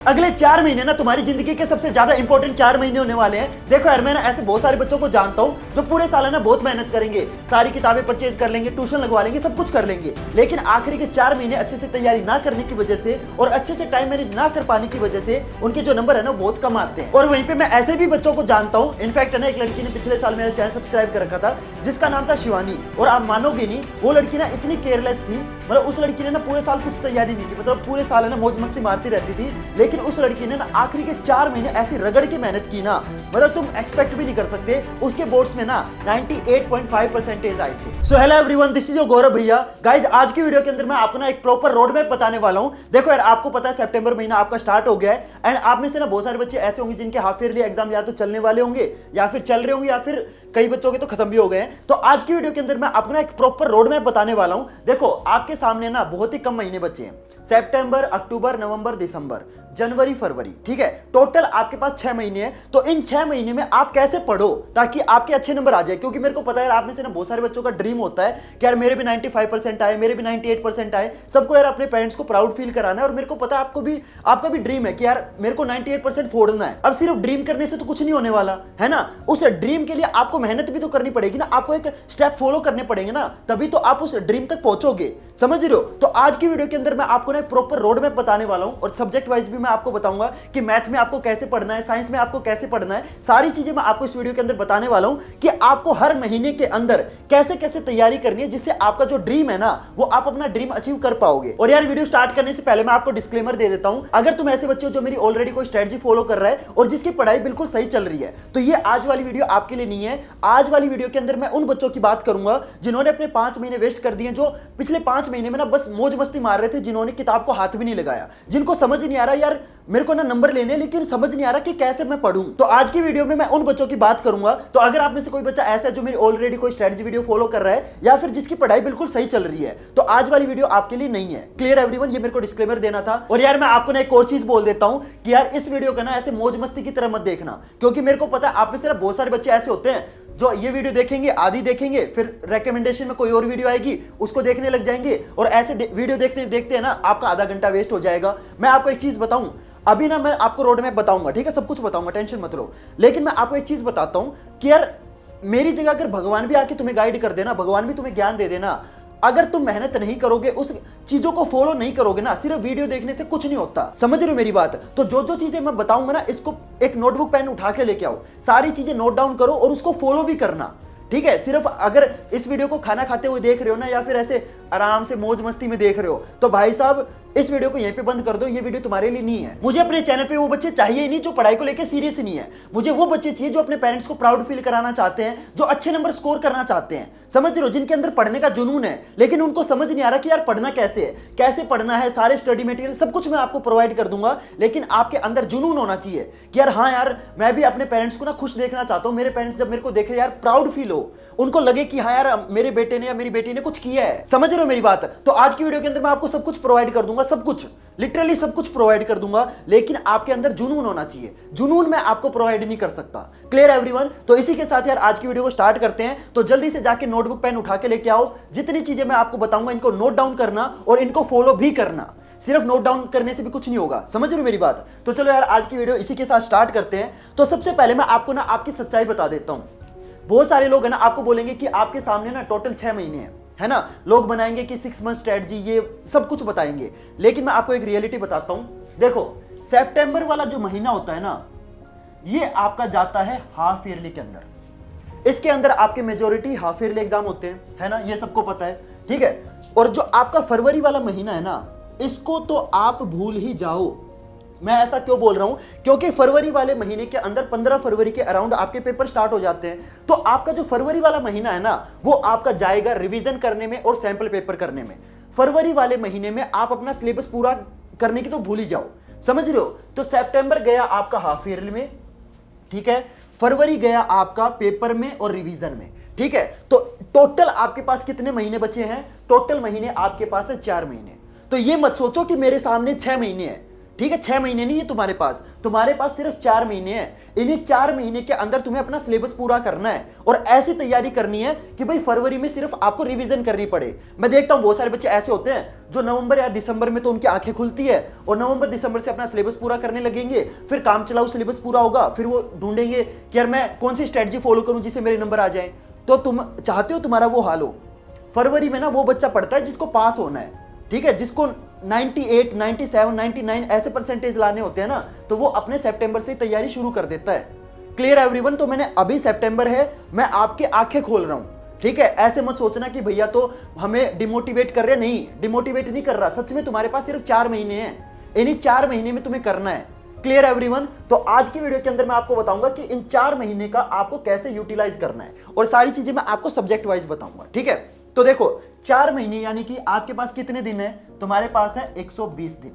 अगले 4 महीने ना तुम्हारी जिंदगी के सबसे ज्यादा इंपॉर्टेंट 4 महीने होने वाले हैं। देखो यार, मैं ना ऐसे बहुत सारे बच्चों को जानता हूँ जो पूरे साल है ना बहुत मेहनत करेंगे, सारी किताबें परचेज कर लेंगे, ट्यूशन लगवा लेंगे, सब कुछ कर लेंगे, लेकिन आखिरी के 4 महीने अच्छे से तैयारी ना करने की वजह से और अच्छे से टाइम मैनेज ना कर पाने की वजह से उनके जो नंबर है ना बहुत कम आते हैं। और वहीं पे मैं ऐसे भी बच्चों को जानता हूँ। इनफैक्ट है ना, एक लड़की ने पिछले साल मेरा चैनल सब्सक्राइब कर रखा था जिसका नाम था शिवानी, और आप मानोगे नहीं, वो लड़की ना इतनी केयरलेस थी, मतलब उस लड़की ने ना पूरे साल कुछ तैयारी नहीं की, मतलब पूरे साल है ना मौज मस्ती मारती रहती थी, लेकिन उस लड़की ने ना आखिरी के 4 महीने ऐसी रगड़ के मेहनत की ना, मतलब तुम एक्सपेक्ट भी नहीं कर सकते। उसके बोर्ड्स में ना 98.5% आई थी। So hello everyone, this is your Gaurav भैया। गाइस, आज की वीडियो के अंदर मैं आपको ना एक प्रॉपर रोड मैप बताने वाला हूं। देखो यार, आपको पता है सितंबर महीना आपका स्टार्ट हो गया है, एंड आप में से ना बहुत सारे बच्चे ऐसे होंगे जिनके हाफ ईयरली एग्जाम या तो चलने वाले होंगे या फिर चल रहे होंगे या फिर कई बच्चों के तो खत्म भी हो गए हैं। तो आज की वीडियो के अंदर मैं आपको ना एक प्रॉपर रोड मैप बताने वाला हूं। देखो, आपके सामने ना बहुत ही कम महीने बचे हैं, सितंबर, अक्टूबर, नवंबर, दिसंबर, जनवरी, फरवरी, ठीक है। टोटल आपके पास 6 महीने हैं। तो इन 6 महीने में आप कैसे पढ़ो ताकि आपके अच्छे नंबर आ जाए, क्योंकि मेरे को पता है आप में से ना बहुत सारे बच्चों का ड्रीम होता है कि यार मेरे भी 95% आए, मेरे भी 98% आए, सबको यार अपने पेरेंट्स को प्राउड फील कराना है। और मेरे को पता है आपका भी ड्रीम है कि यार मेरे को 98% फोड़ना है। अब सिर्फ ड्रीम करने से तो कुछ नहीं होने वाला है ना, उस ड्रीम के लिए आपको मेहनत भी तो करनी पड़ेगी ना, आपको एक स्टेप फॉलो करने पड़ेंगे ना, तभी तो आप उस ड्रीम तक पहुंचोगे, समझ रहे हो। तो आज की वीडियो के अंदर मैं आपको ना प्रॉपर रोड मैप बताने वाला हूं, और सब्जेक्ट वाइज भी मैं आपको बताऊंगा कि मैथ में आपको कैसे पढ़ना है, साइंस में आपको कैसे पढ़ना है, सारी चीजें मैं आपको इस वीडियो के अंदर बताने वाला हूं कि आपको हर महीने के अंदर कैसे कैसे तैयारी करनी है, जिससे आपका जो ड्रीम है ना वो आप अपना ड्रीम अचीव कर पाओगे। और यार, वीडियो स्टार्ट करने से पहले मैं आपको डिस्क्लेमर दे देता हूं, अगर तुम ऐसे बच्चे हो जो मेरी ऑलरेडी कोई स्ट्रेटजी फॉलो कर रहा है और जिसकी पढ़ाई बिल्कुल सही चल रही है, तो ये आज वाली वीडियो आपके लिए नहीं है। आज वाली वीडियो के अंदर मैं उन बच्चों की बात करूंगा जिन्होंने अपने 5 महीने वेस्ट कर दिए, जो पिछले 5 महीने में ना बस मौज मस्ती मार रहे थे, जिन्होंने किताब को हाथ भी नहीं लगाया, जिनको समझ नहीं आ रहा यार मेरे को ना नंबर लेने, लेकिन समझ नहीं आ रहा कि कैसे मैं पढ़ूं। तो आज की वीडियो में मैं उन बच्चों की बात करूंगा। तो अगर आप में से कोई बच्चा ऐसा है जो मेरी ऑलरेडी कोई स्ट्रेटजी वीडियो फॉलो कर रहा है या फिर जिसकी पढ़ाई बिल्कुल सही चल रही है, तो आज वाली वीडियो आपके लिए नहीं है। क्लियर एवरीवन, ये मेरे को डिस्क्लेमर देना था। और यार, मैं आपको ना एक और चीज बोल देता हूं कि यार इस वीडियो का ना ऐसे मौज मस्ती की तरह मत देखना, क्योंकि मेरे को पता है आप में से बहुत सारे बच्चे ऐसे होते हैं जो ये वीडियो देखेंगे, आधी देखेंगे, फिर रेकमेंडेशन में कोई और वीडियो आएगी उसको देखने लग जाएंगे, और ऐसे वीडियो देखते देखते है ना आपका आधा घंटा वेस्ट हो जाएगा। मैं आपको एक चीज बताऊं, अभी ना मैं आपको रोड मैप बताऊंगा, ठीक है, सब कुछ बताऊंगा, टेंशन मत लो, लेकिन मैं आपको एक चीज बताता हूं कि यार मेरी जगह अगर भगवान भी आके तुम्हें गाइड कर देना, भगवान भी तुम्हें ज्ञान दे देना, अगर तुम मेहनत नहीं करोगे, उस चीजों को फॉलो नहीं करोगे ना, सिर्फ वीडियो देखने से कुछ नहीं होता, समझ रहे हो मेरी बात। तो जो जो चीजें मैं बताऊंगा ना, इसको एक नोटबुक पेन उठा के लेके आओ, सारी चीजें नोट डाउन करो और उसको फॉलो भी करना, ठीक है। सिर्फ अगर इस वीडियो को खाना खाते हुए देख रहे हो ना, या फिर ऐसे आराम से मौज मस्ती में देख रहे हो, तो भाई साहब इस वीडियो को यहीं पे बंद कर दो, ये वीडियो तुम्हारे लिए नहीं है। मुझे अपने चैनल पे वो बच्चे चाहिए ही नहीं जो पढ़ाई को लेकर सीरियस नहीं है, मुझे वो बच्चे चाहिए जो अपने पेरेंट्स को प्राउड फील कराना चाहते हैं, जो अच्छे नंबर स्कोर करना चाहते हैं, समझ रहे हो, जिनके अंदर पढ़ने का जुनून है, लेकिन उनको समझ नहीं आ रहा कि यार पढ़ना कैसे है, कैसे पढ़ना है, सारे स्टडी मटेरियल सब कुछ मैं आपको प्रोवाइड कर दूंगा, लेकिन आपके अंदर जुनून होना चाहिए कि यार हाँ यार मैं भी अपने पेरेंट्स को ना खुश देखना चाहता हूं, मेरे पेरेंट्स जब मेरे को देखे यार प्राउड फील हो, उनको लगे कि हाँ यार मेरे बेटे ने या मेरी बेटी ने कुछ किया है, समझ रहे हो मेरी बात। तो आज की वीडियो के अंदर मैं आपको सब कुछ प्रोवाइड कर दूंगा, सब कुछ, लिटरली सब कुछ प्रोवाइड कर दूंगा, लेकिन आपके अंदर जुनून होना चाहिए, जुनून मैं आपको प्रोवाइड नहीं कर सकता। Clear everyone. तो इसी के साथ यार आज की वीडियो को स्टार्ट करते हैं। तो जल्दी से जाके नोटबुक पेन उठा के लेके आओ, जितनी चीजें मैं आपको बताऊंगा इनको नोट डाउन करना और इनको फॉलो भी करना, सिर्फ नोट डाउन करने से भी कुछ नहीं होगा, समझ रहे हो मेरी बात। तो चलो यार आज की वीडियो इसी के साथ स्टार्ट करते हैं। तो सबसे पहले मैं आपको ना आपकी सच्चाई बता देता हूं। बहुत सारे लोग है ना आपको बोलेंगे कि आपके सामने ना टोटल 6 महीने हैं, है ना, लोग बनाएंगे कि 6 मंथ स्ट्रेटजी, ये सब कुछ बताएंगे, लेकिन मैं आपको एक रियलिटी बताता हूं। देखो, सितंबर वाला जो महीना होता है ना, ये आपका जाता है हाफ ईयरली के अंदर, इसके अंदर आपके मेजोरिटी हाफ ईयरली एग्जाम होते हैं, है ना, ये सबको पता है, ठीक है। और जो आपका फरवरी वाला महीना है ना, इसको तो आप भूल ही जाओ। मैं ऐसा क्यों बोल रहा हूं, क्योंकि फरवरी वाले महीने के अंदर 15 फरवरी के अराउंड आपके पेपर स्टार्ट हो जाते हैं। तो आपका जो फरवरी वाला महीना है ना, वो आपका जाएगा रिवीजन करने में और सैंपल पेपर करने में। फरवरी वाले महीने में आप अपना सिलेबस पूरा करने की तो भूल ही जाओ, समझ रहे हो। तो सितंबर गया आपका हाफ ईयरली में, ठीक है, फरवरी गया आपका पेपर में और रिवीजन में, ठीक है। तो टोटल आपके पास कितने महीने बचे हैं, टोटल महीने आपके पास है 4 महीने। तो ये मत सोचो कि मेरे सामने 6 महीने हैं, ठीक है, 6 महीने नहीं है तुम्हारे पास सिर्फ 4 महीने हैं। इन्हीं 4 महीने के अंदर तुम्हें अपना सिलेबस पूरा करना है और ऐसी तैयारी करनी है कि भाई फरवरी में सिर्फ आपको रिवीजन करनी पड़े। मैं देखता हूं बहुत सारे बच्चे ऐसे होते हैं जो नवंबर या दिसंबर में तो उनकी आंखें खुलती है और नवंबर दिसंबर से अपना सिलेबस पूरा करने लगेंगे, फिर काम चलाऊ सिलेबस पूरा होगा, फिर वो ढूंढेंगे कि यार मैं कौन सी स्ट्रेटजी फॉलो करूं जिससे मेरे नंबर आ जाए। तो तुम चाहते हो तुम्हारा वो हाल हो? फरवरी में ना वो बच्चा पढ़ता है जिसको पास होना है, ठीक है, जिसको 98, 97, 99 ऐसे परसेंटेज लाने होते हैं ना, तो वो अपने सितंबर से तैयारी शुरू कर देता है। Clear everyone? तो मैंने अभी सितंबर है, मैं आपके आंखें खोल रहा हूं, ठीक है। ऐसे मत सोचना कि भैया तो हमें डिमोटिवेट कर रहे हैं, नहीं डिमोटिवेट नहीं कर रहा, सच में तुम्हारे पास सिर्फ 4 महीने हैं, इन्हीं 4 महीने में तुम्हें करना है। Clear everyone? तो आज की वीडियो के अंदर मैं आपको बताऊंगा कि इन 4 महीने का आपको कैसे यूटिलाइज करना है और सारी चीजें मैं आपको सब्जेक्ट वाइज बताऊंगा, ठीक है। तो देखो 4 महीने यानी कि आपके पास कितने दिन है? तुम्हारे पास है 120 दिन।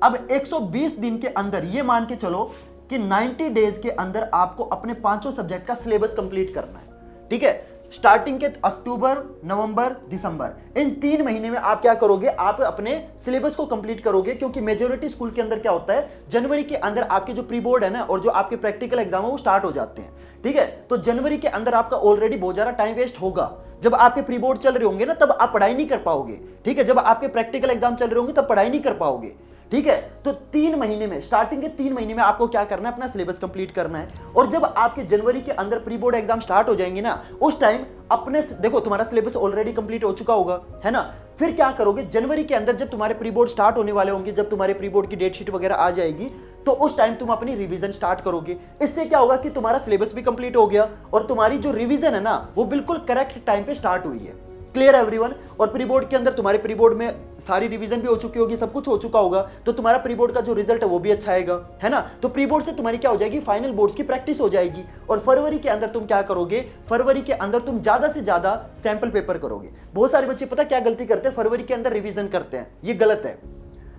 अब 120 दिन के अंदर ये मान के चलो कि 90 डेज के अंदर आपको अपने 500 सब्जेक्ट का सिलेबस कंप्लीट करना है, ठीक है। स्टार्टिंग के अक्टूबर, नवंबर, दिसंबर, इन 3 महीने में आप क्या करोगे? आप अपने सिलेबस को कंप्लीट करोगे, क्योंकि मेजॉरिटी स्कूल के अंदर क्या होता है, जनवरी के अंदर आपके जो प्री बोर्ड है ना और जो आपके प्रैक्टिकल एग्जाम है वो स्टार्ट हो जाते हैं, ठीक है। तो जनवरी के अंदर आपका ऑलरेडी बहुत ज्यादा टाइम वेस्ट होगा। जब आपके प्री बोर्ड चल रहे होंगे ना तब आप पढ़ाई नहीं कर पाओगे, ठीक है। जब आपके प्रैक्टिकल एग्जाम चल रहे होंगे तब पढ़ाई नहीं कर पाओगे, ठीक है। तो 3 महीने में, स्टार्टिंग के 3 महीने में आपको क्या करना है? अपना सिलेबस कंप्लीट करना है। और जब आपके जनवरी के अंदर प्री बोर्ड एग्जाम स्टार्ट हो जाएंगे ना, उस टाइम अपने देखो तुम्हारा सिलेबस ऑलरेडी कंप्लीट हो चुका होगा, है ना। फिर क्या करोगे? जनवरी के अंदर जब तुम्हारे प्री बोर्ड स्टार्ट होने वाले होंगे, जब तुम्हारे प्री बोर्ड की डेट शीट वगैरह आ जाएगी, तो उस टाइम तुम अपनी रिवीजन स्टार्ट करोगे। इससे क्या होगा कि तुम्हारा सिलेबस भी कंप्लीट हो गया और तुम्हारी जो रिवीजन है ना वो बिल्कुल करेक्ट टाइम पे स्टार्ट हुई है। Clear everyone? और प्री बोर्ड के अंदर तुम्हारे प्री बोर्ड में सारी रिवीजन भी हो चुकी होगी, सब कुछ हो चुका होगा, तो तुम्हारा प्री बोर्ड का जो रिजल्ट है वो भी अच्छा आएगा, है ना। तो प्री बोर्ड से तुम्हारी क्या हो जाएगी? फाइनल बोर्ड्स की प्रैक्टिस हो जाएगी। और फरवरी के अंदर तुम क्या करोगे? फरवरी के अंदर तुम ज्यादा से ज्यादा सैंपल पेपर करोगे। बहुत सारे बच्चे पता क्या गलती करते हैं? फरवरी के अंदर रिवीजन करते हैं, ये गलत है।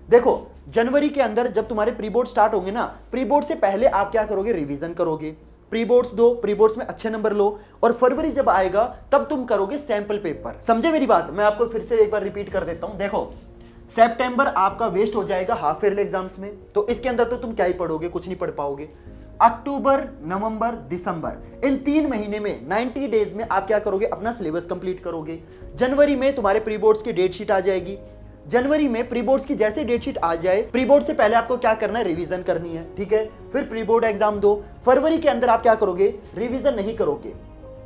देखो जनवरी के अंदर जब तुम्हारे प्री बोर्ड स्टार्ट होंगे ना, प्री बोर्ड से पहले आप क्या करोगे? रिवीजन करोगे, प्री बोर्ड्स दो, प्री बोर्ड्स में अच्छे नंबर लो, और फरवरी जब आएगा तब तुम करोगे सैंपल पेपर। समझे मेरी बात? मैं आपको फिर से एक बार रिपीट कर देता हूं। देखो सितंबर आपका वेस्ट हो जाएगा हाफ ईयरली एग्जाम्स में, तो इसके अंदर तो तुम क्या ही पढ़ोगे? कुछ नहीं पढ़ पाओगे। अक्टूबर, नवंबर, दिसंबर, इन 3 महीने में 90 डेज में आप क्या करोगे? अपना सिलेबस कंप्लीट करोगे। जनवरी में तुम्हारे प्री बोर्ड्स की डेट शीट आ जाएगी। जनवरी में प्री बोर्ड्स की जैसे डेट शीट आ जाए, प्री बोर्ड से पहले आपको क्या करना है? रिवीजन करनी है, ठीक है। फिर प्री बोर्ड एग्जाम दो। फरवरी के अंदर आप क्या करोगे? रिवीजन नहीं करोगे,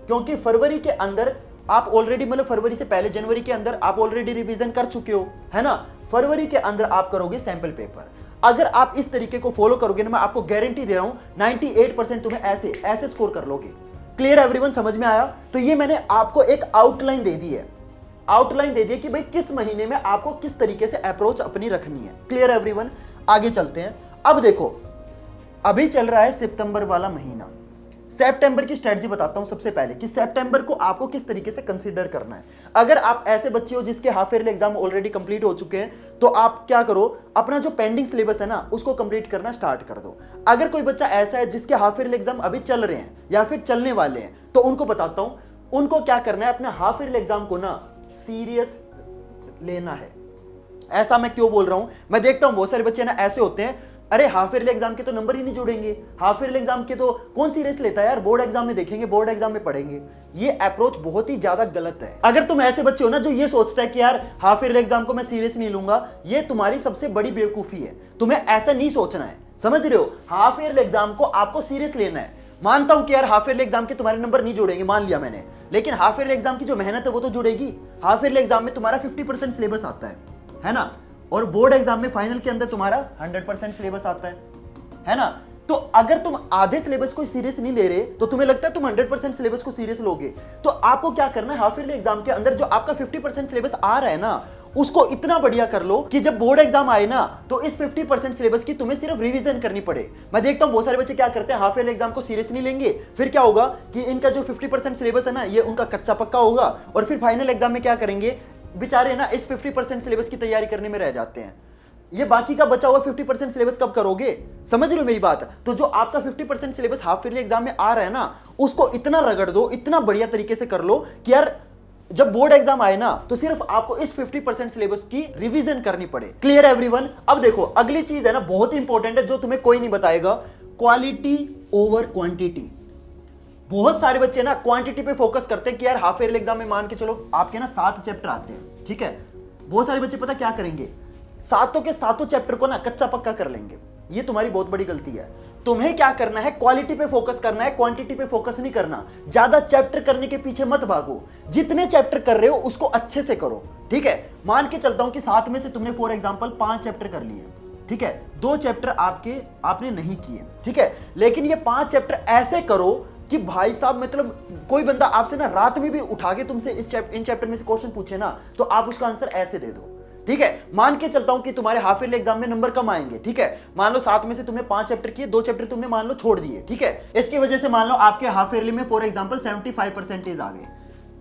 क्योंकि फरवरी के अंदर आप ऑलरेडी, मतलब फरवरी से पहले जनवरी के अंदर आप ऑलरेडी रिवीजन कर चुके हो, है ना। फरवरी के अंदर आप करोगे सैंपल पेपर। अगर आप इस तरीके को फॉलो करोगे ना, मैं आपको गारंटी दे रहा हूं 98% तुम्हें ऐसे ऐसे स्कोर कर लोगे। Clear everyone? समझ में आया? तो ये मैंने आपको एक आउटलाइन दे दी है, आउटलाइन दे दी कि भाई किस महीने में आपको किस तरीके से अप्रोच अपनी रखनी है। Clear everyone? आगे चलते हैं। अब देखो अभी चल रहा है सितंबर वाला महीना। सितंबर की स्ट्रेटजी बताता हूं सबसे पहले कि सितंबर को आपको किस तरीके से कंसीडर करना है। अगर आप ऐसे बच्चे हो जिसके half yearly exam already complete हो चुके हैं, तो आप क्या करो? अपना जो पेंडिंग सिलेबस है ना उसको कंप्लीट करना स्टार्ट कर दो। अगर कोई बच्चा ऐसा है जिसके हाफ ईयरली एग्जाम अभी चल रहे हैं या फिर चलने वाले हैं, तो उनको बताता हूं उनको क्या करना है, अपने हाफ ईयरली एग्जाम को ना सीरियस लेना है। ऐसा मैं क्यों बोल रहा हूं? मैं देखता हूं बहुत सारे बच्चे ना ऐसे होते हैं, अरे हाफ ईयरली एग्जाम के तो नंबर ही नहीं जुड़ेंगे, हाफ ईयरली एग्जाम के तो कौन सीरियस लेता है यार, बोर्ड एग्जाम में देखेंगे, बोर्ड एग्जाम में पढ़ेंगे। ये अप्रोच बहुत ही ज्यादा गलत है। अगर तुम ऐसे बच्चे हो ना जो ये सोचता है कि यार हाफ ईयरली एग्जाम को मैं सीरियस नहीं लूंगा, ये तुम्हारी सबसे बड़ी बेवकूफी है। तुम्हें ऐसा नहीं सोचना है, समझ रहे हो। हाफ ईयरली एग्जाम को आपको सीरियस लेना है। मानता हूं कि यार हाफ ईयरली एग्जाम के तुम्हारे नंबर नहीं जुड़ेंगे, मान लिया मैंने, लेकिन हाफ ईयरली एग्जाम की जो मेहनत है वो तो जुड़ेगी। हाफ ईयरली एग्जाम में तुम्हारा 50% सिलेबस आता है ना, और बोर्ड एग्जाम में फाइनल के अंदर तुम्हारा 100% सिलेबस आता है ना। तो अगर तुम आधे सिलेबस को सीरियस नहीं ले रहे, तो तुम्हें लगता है तुम 100% सिलेबस को सीरियस लोगे, तो आपको क्या करना है? हाफ ईयरली एग्जाम के अंदर जो आपका 50% सिलेबस आ रहा है ना, उसको इतना बढ़िया कर लो कि जब बोर्ड एग्जाम आए ना, तो इस 50% सिलेबस की तुम्हें सिर्फ रिवीजन करनी पड़े। मैं देखता हूं बहुत सारे बच्चे क्या करते हैं, हाफ ईयरली एग्जाम को सीरियस नहीं लेंगे, फिर क्या होगा कि इनका जो 50% सिलेबस है ना, ये उनका कच्चा पक्का होगा, और फिर फाइनल एग्जाम में क्या करेंगे बेचारे ना, इस 50% सिलेबस की तैयारी करने में रह जाते हैं। ये बाकी का बचा हुआ 50% सिलेबस कब करोगे? समझ रहे हो मेरी बात? तो जो आपका 50% सिलेबस हाफ ईयरली एग्जाम में आ रहा है ना, उसको इतना रगड़ दो, इतना बढ़िया तरीके से कर लो कि यार जब बोर्ड एग्जाम आए ना तो सिर्फ आपको इस 50% सिलेबस की रिवीजन करनी पड़े। Clear everyone? अब देखो अगली चीज है ना बहुत इंपॉर्टेंट है जो तुम्हें कोई नहीं बताएगा, क्वालिटी ओवर क्वांटिटी। बहुत सारे बच्चे ना क्वांटिटी पे फोकस करते हैं कि यार हाफ ईयरली एग्जाम में मान के चलो आपके ना 7 चैप्टर आते हैं, ठीक है। बहुत सारे बच्चे पता क्या करेंगे, सातों के सातों चैप्टर को ना कच्चा पक्का कर लेंगे। ये तुम्हारी बहुत बड़ी गलती है। तुम्हें क्या करना है, क्वालिटी पे फोकस करना है, क्वांटिटी पे फोकस नहीं करना। ज्यादा चैप्टर करने के पीछे मत भागो, जितने चैप्टर कर रहे हो उसको अच्छे से करो, ठीक है। मान के चलता हूं कि 7 में से तुमने फॉर एग्जांपल 5 चैप्टर कर लिए, ठीक है, 2 चैप्टर आपने नहीं किए, ठीक है। लेकिन ये 5 चैप्टर ऐसे करो कि भाई साहब मतलब कोई बंदा आपसे ना रात में भी उठा के तुमसे इन चैप्टर में से क्वेश्चन पूछे ना तो आप उसका आंसर ऐसे दे दो, ठीक है। मान के चलता हूं कि तुम्हारे हाफ ईयरली एग्जाम में नंबर कम आएंगे, ठीक है। मान लो 7 में से तुमने 5 चैप्टर किए, 2 चैप्टर तुमने मान लो छोड़ दिए, ठीक है। इसकी वजह से मान लो आपके हाफ ईयरली में फॉर एग्जांपल 75% आ गए।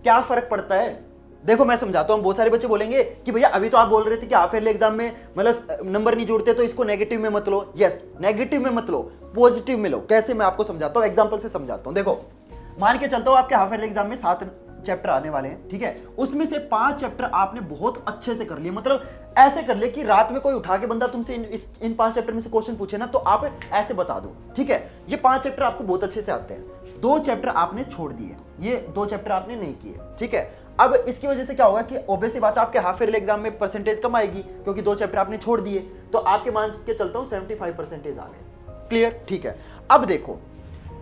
क्या फर्क पड़ता है? देखो मैं समझाता हूं। बहुत सारे बच्चे बोलेंगे कि भैया अभी तो आप बोल रहे थे कि हाफ ईयरली एग्जाम में मतलब नंबर नहीं जुड़ते तो इसको नेगेटिव में मत लो। यस, नेगेटिव में मत लो, पॉजिटिव में लो। कैसे, मैं आपको समझाता हूं, एग्जाम्पल से समझाता हूं। देखो मान के चलता हूं आपके हाफ ईयरली एग्जाम में 7 चैप्टर आने वाले हैं, ठीक है। उसमें से 5 चैप्टर आपने बहुत अच्छे से कर लिए, मतलब ऐसे कर ले कि रात में कोई उठा के बंदा तुमसे इन 5 चैप्टर में से क्वेश्चन पूछे ना तो आप ऐसे बता दो, ठीक है। ये 5 चैप्टर आपको बहुत अच्छे से आते हैं। 2 चैप्टर आपने छोड़ दिए, ये 2 चैप्टर आपने नहीं किए, ठीक है। अब इसकी वजह से क्या होगा कि ऑब्वियस सी बात है आपके हाफ ईयरली एग्जाम में परसेंटेज कम आएगी क्योंकि 2 चैप्टर आपने छोड़ दिए। तो आपके मान के चलता हूं 75% आ गए। क्लियर? ठीक है। अब देखो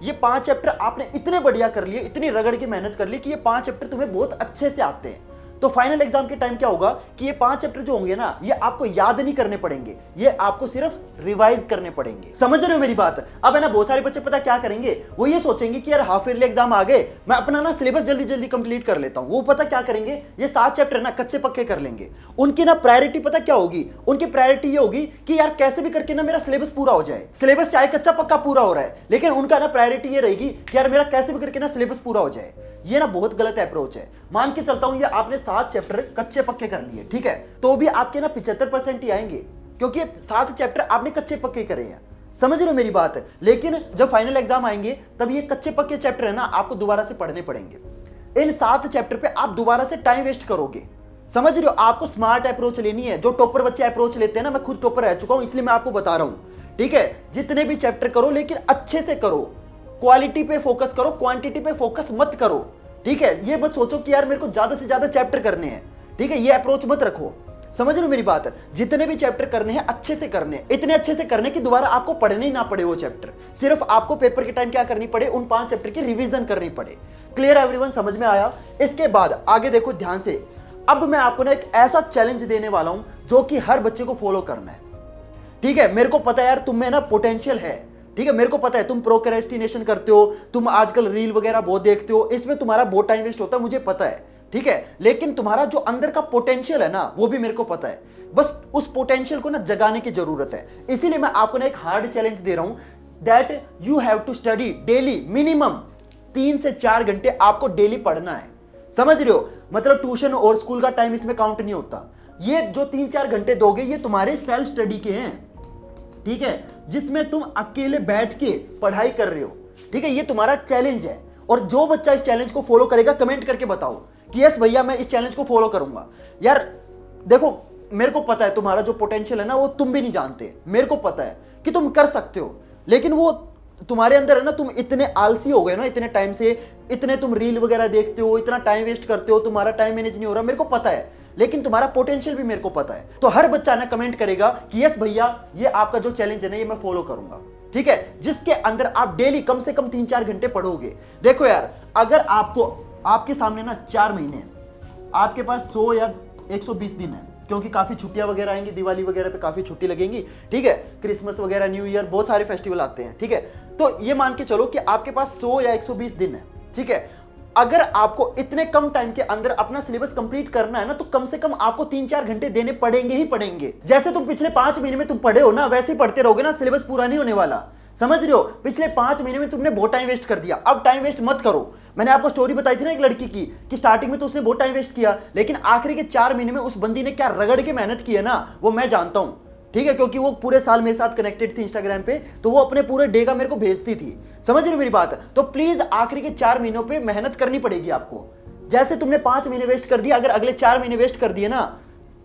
ये 5 चैप्टर आपने इतने बढ़िया कर लिए, इतनी रगड़ की मेहनत कर ली कि ये 5 चैप्टर तुम्हें बहुत अच्छे से आते हैं। तो फाइनल एग्जाम के टाइम क्या होगा कि ये 5 चैप्टर जो होंगे ना ये आपको याद नहीं करने पड़ेंगे, ये आपको सिर्फ रिवाइज करने पड़ेंगे। समझ रहे हो मेरी बात? अब है ना बहुत सारे बच्चे पता क्या करेंगे, वो ये सोचेंगे कि यार हाफ ईयरली एग्जाम आ गए, मैं अपना ना सिलेबस जल्दी जल्दी कंप्लीट कर लेता हूं। वो पता क्या करेंगे, ये 7 चैप्टर ना कच्चे पक्के कर लेंगे। उनकी ना प्रायोरिटी पता क्या होगी, उनकी प्रायोरिटी ये होगी कि यार कैसे भी करके ना मेरा सिलेबस पूरा हो जाए। सिलेबस चाहे कच्चा पक्का पूरा हो रहा है लेकिन उनका ना प्रायोरिटी ये रहेगी कि यार मेरा कैसे भी करके ना सिलेबस पूरा हो जाए। ये ना बहुत गलत अप्रोच है। मान के चलता हूं ये आपने 7 चैप्टर कच्चे पक्के कर लिए, ठीक है, तो भी आपके ना 75% ही आएंगे क्योंकि 7 चैप्टर आपने कच्चे पक्के करे हैं। समझ रहे हो मेरी बात? लेकिन जब फाइनल एग्जाम आएंगे तब ये कच्चे पक्के चैप्टर है ना आपको दोबारा से पढ़ने पड़ेंगे। इन 7 चैप्टर पे आप दोबारा से टाइम वेस्ट करोगे। समझ रहे हो? आपको स्मार्ट अप्रोच लेनी है। जो टॉपर बच्चे अप्रोच लेते हैं ना, मैं खुद टॉपर रह चुका हूं इसलिए मैं आपको बता रहा हूं, ठीक है। जितने भी चैप्टर करो लेकिन अच्छे से करो, क्वालिटी पे फोकस करो, क्वांटिटी पे फोकस मत करो, ठीक है। ये मत सोचो कि यार मेरे को ज्यादा से ज्यादा चैप्टर करने हैं, ठीक है, ये अप्रोच मत रखो। समझ रहे हो मेरी बात? जितने भी चैप्टर करने हैं अच्छे से करने, इतने अच्छे से करने कि दोबारा आपको पढ़ने ही ना पड़े वो चैप्टर, सिर्फ आपको पेपर के टाइम क्या करनी पड़े, उन 5 चैप्टर की रिवीजन करनी पड़े। Clear everyone? समझ में आया? इसके बाद आगे देखो ध्यान से। अब मैं आपको ना एक ऐसा चैलेंज देने वाला हूं जो कि हर बच्चे को फॉलो करना है, ठीक है। मेरे को पता है यार तुम में ना पोटेंशियल है, ठीक है, मेरे को पता है तुम प्रोक्रेस्टिनेशन करते हो, तुम आजकल रील वगैरह बहुत देखते हो, इसमें तुम्हारा बहुत टाइम वेस्ट होता है, मुझे पता है, ठीक है। लेकिन तुम्हारा जो अंदर का पोटेंशियल है ना वो भी मेरे को पता है। बस उस पोटेंशियल को ना जगाने की जरूरत है। इसीलिए मैं आपको ना एक हार्ड चैलेंज दे रहा हूं that you have to study daily, minimum 3 से 4 घंटे आपको डेली पढ़ना है। समझ रहे हो? मतलब ट्यूशन और स्कूल का टाइम इसमें काउंट नहीं होता। ये जो 3-4 घंटे दोगे ये तुम्हारे सेल्फ स्टडी के हैं, ठीक है, जिसमें तुम अकेले बैठ के पढ़ाई कर रहे हो, ठीक है। ये तुम्हारा चैलेंज है और जो बच्चा इस चैलेंज को फॉलो करेगा कमेंट करके बताओ कि यस भैया मैं इस चैलेंज को फॉलो करूंगा। यार देखो मेरे को पता है तुम्हारा जो पोटेंशियल है ना वो तुम भी नहीं जानते, मेरे को पता है कि तुम कर सकते हो, लेकिन वो तुम्हारे अंदर है ना, तुम इतने आलसी हो गए ना इतने टाइम से, इतने तुम रील वगैरह देखते हो, इतना टाइम वेस्ट करते हो, तुम्हारा टाइम मैनेज नहीं हो रहा, मेरे को पता है, लेकिन तुम्हारा पोटेंशियल भी मेरे को पता है। तो हर बच्चा ना कमेंट करेगा कि यस भैया ये आपका जो चैलेंज है ना ये मैं फॉलो करूंगा, ठीक है, जिसके अंदर आप डेली कम से कम 3-4 घंटे पढ़ोगे। देखो यार अगर आपको आपके सामने ना 4 महीने आपके पास 100 या 120 दिन है, क्योंकि काफी छुट्टियां वगैरह आएंगी, दिवाली वगैरह पे काफी छुट्टी लगेंगी, ठीक है, क्रिसमस वगैरह, न्यू ईयर, बहुत सारे फेस्टिवल आते हैं, ठीक है। तो ये मान के चलो कि आपके पास 100 या 120 दिन है, ठीक है। अगर आपको इतने कम टाइम के अंदर अपना सिलेबस कंप्लीट करना है ना तो कम से कम आपको 3-4 घंटे देने पड़ेंगे ही पड़ेंगे। जैसे तुम पिछले 5 महीने में तुम पढ़े हो ना वैसे ही पढ़ते रहोगे ना, सिलेबस पूरा नहीं होने वाला। समझ रहे हो? पिछले 5 महीने में तुमने बहुत टाइम वेस्ट कर दिया, अब टाइम वेस्ट मत करो। मैंने आपको स्टोरी बताई थी ना एक लड़की की कि स्टार्टिंग में तो उसने बहुत टाइम वेस्ट किया, लेकिन आखिरी के 4 महीने में उस बंदी ने क्या रगड़ के मेहनत की है ना वो मैं जानता हूं, ठीक है, क्योंकि वो पूरे साल मेरे साथ कनेक्टेड थी इंस्टाग्राम पे, तो वो अपने पूरे डे का मेरे को भेजती थी। समझ रहे हो मेरी बात? तो प्लीज आखिरी के 4 महीनों पे मेहनत करनी पड़ेगी आपको, जैसे तुमने 5 महीने वेस्ट कर दिया, अगर अगले 4 महीने वेस्ट कर दिए ना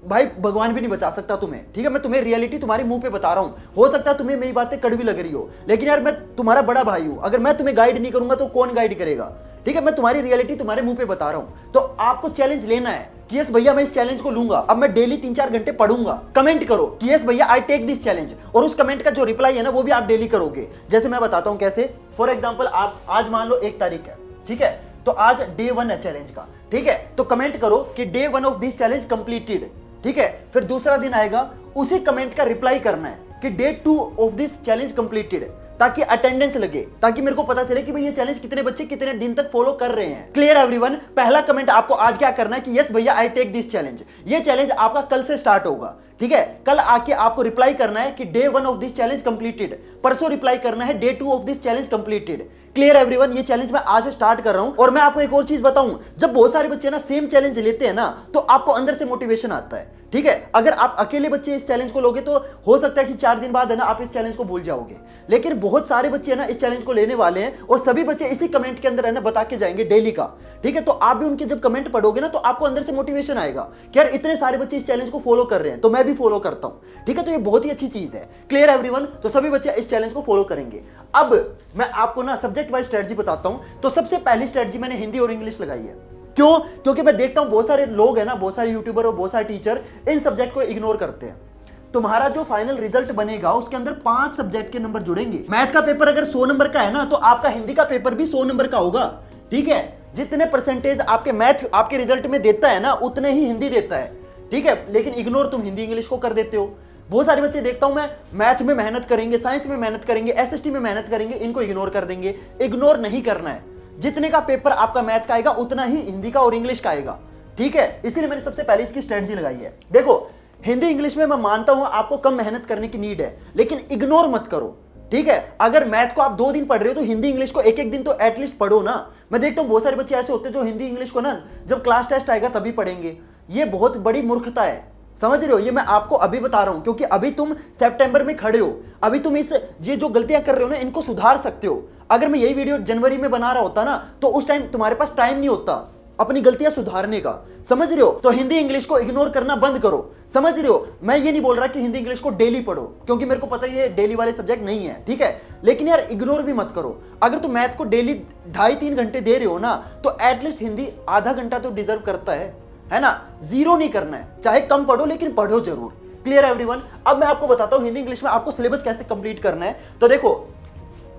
भाई, भगवान भी नहीं बचा सकता तुम्हें। ठीक है, मैं तुम्हें रियलिटी तुम्हारे मुंह पे बता रहा हूं। हो सकता है तुम्हें मेरी बातें कड़वी लग रही हो, लेकिन यार मैं तुम्हारा बड़ा भाई हूं। अगर मैं तुम्हें गाइड नहीं करूंगा तो कौन गाइड करेगा? ठीक है, मैं तुम्हारी रियलिटी तुम्हारे मुंह पे बता रहा हूं। तो आपको चैलेंज लेना है कि यस भैया मैं इस चैलेंज को लूंगा, अब मैं डेली 3-4 घंटे पढ़ूंगा। कमेंट करो कि यस भैया आई टेक दिस चैलेंज, और उस कमेंट का जो रिप्लाई है ना वो भी आप डेली करोगे। जैसे मैं बताता हूं कैसे। फॉर एग्जाम्पल, आप आज मान लो 1 तारीख है, ठीक है, तो आज डे 1 है चैलेंज का। ठीक है, तो कमेंट करो कि day 1 of this challenge completed. ठीक है, फिर दूसरा दिन आएगा, उसी कमेंट का रिप्लाई करना है कि day 2 of this challenge completed, ताकि अटेंडेंस लगे, ताकि मेरे को पता चले कि भाई ये चैलेंज कितने बच्चे कितने दिन तक फॉलो कर रहे हैं। Clear everyone? पहला कमेंट आपको आज क्या करना है कि यस भैया आई टेक दिस चैलेंज। ये चैलेंज आपका कल से स्टार्ट होगा। ठीक है, कल आके आपको रिप्लाई करना है कि day 1 of this challenge completed. परसों रिप्लाई करना है day 2 of this challenge completed. Clear everyone? ये चैलेंज मैं आज स्टार्ट कर रहा हूं। और मैं आपको एक और चीज बताऊं, जब बहुत सारे बच्चे ना सेम चैलेंज लेते हैं ना, तो आपको अंदर से मोटिवेशन आता है। ठीक है, अगर आप अकेले बच्चे इस चैलेंज को लोगे तो हो सकता है कि 4 दिन बाद है ना आप इस चैलेंज को भूल जाओगे। लेकिन बहुत सारे बच्चे है ना इस चैलेंज को लेने वाले हैं, और सभी बच्चे इसी कमेंट के अंदर है ना बता के जाएंगे डेली का। ठीक है, तो आप भी उनके जब कमेंट पढ़ोगे ना तो आपको अंदर से मोटिवेशन आएगा कि यार इतने सारे बच्चे इस चैलेंज को फॉलो कर रहे हैं तो मैं भी फॉलो करता हूं। ठीक है, तो ये बहुत ही अच्छी चीज है। Clear everyone? तो सभी बच्चे इस चैलेंज को फॉलो करेंगे। अब मैं आपको ना सब्जेक्ट वाइज स्ट्रेटजी बताता हूं। तो सबसे पहली स्ट्रेटजी मैंने हिंदी और इंग्लिश लगाई है। क्यों? क्योंकि मैं देखता हूं बहुत सारे लोग हैं ना, बहुत सारे यूट्यूबर और बहुत सारे टीचर इन सब्जेक्ट को इग्नोर करते हैं। तुम्हारा जो फाइनल रिजल्ट बनेगा उसके अंदर 5 सब्जेक्ट के नंबर जुड़ेंगे। मैथ का पेपर अगर 100 नंबर का है ना, तो आपका हिंदी का पेपर भी 100 नंबर का होगा। ठीक है, जितने परसेंटेज आपके मैथ आपके रिजल्ट में देता है ना, उतने ही हिंदी देता है। ठीक है, लेकिन इग्नोर तुम हिंदी इंग्लिश को कर देते हो। बहुत सारे बच्चे देखता हूं मैं, मैथ में मेहनत करेंगे, साइंस में मेहनत करेंगे, एसएसटी में मेहनत करेंगे, इनको इग्नोर कर देंगे। इग्नोर नहीं करना है। जितने का पेपर आपका मैथ का आएगा उतना ही हिंदी का और इंग्लिश का आएगा। ठीक है, इसीलिए मैंने सबसे पहले इसकी स्ट्रेटजी लगाई है। देखो, हिंदी इंग्लिश में मैं मानता हूं आपको कम मेहनत करने की नीड है, लेकिन इग्नोर मत करो। ठीक है, अगर मैथ को आप 2 दिन पढ़ रहे हो तो हिंदी इंग्लिश को एक दिन तो एटलीस्ट पढ़ो ना। मैं देखता हूं बहुत सारे बच्चे ऐसे होते हैं जो हिंदी इंग्लिश को ना जब क्लास टेस्ट आएगा तभी पढ़ेंगे। ये बहुत बड़ी मूर्खता है। समझ रहे हो? ये मैं आपको अभी बता रहा हूं, क्योंकि अभी तुम सितंबर में खड़े हो। अभी तुम ये जो गलतियां कर रहे हो ना, इनको सुधार सकते हो। अगर मैं यही वीडियो जनवरी में बना रहा होता ना, तो उस टाइम तुम्हारे पास टाइम नहीं होता अपनी गलतियां सुधारने का। समझ रहे हो? तो हिंदी इंग्लिश को इग्नोर करना बंद करो। समझ रहे हो? मैं ये नहीं बोल रहा कि हिंदी इंग्लिश को डेली पढ़ो, क्योंकि मेरे को पता है ये डेली वाले सब्जेक्ट नहीं है। ठीक है, लेकिन यार इग्नोर भी मत करो। अगर तुम मैथ को डेली 2.5-3 घंटे दे रहे हो ना, तो एटलीस्ट हिंदी आधा घंटा तो डिजर्व करता है ना? 0 नहीं करना है, चाहे कम पढ़ो लेकिन पढ़ो जरूर। Clear everyone? अब मैं आपको बताता हूं हिंदी इंग्लिश में आपको सिलेबस कैसे कंप्लीट करना है। तो देखो,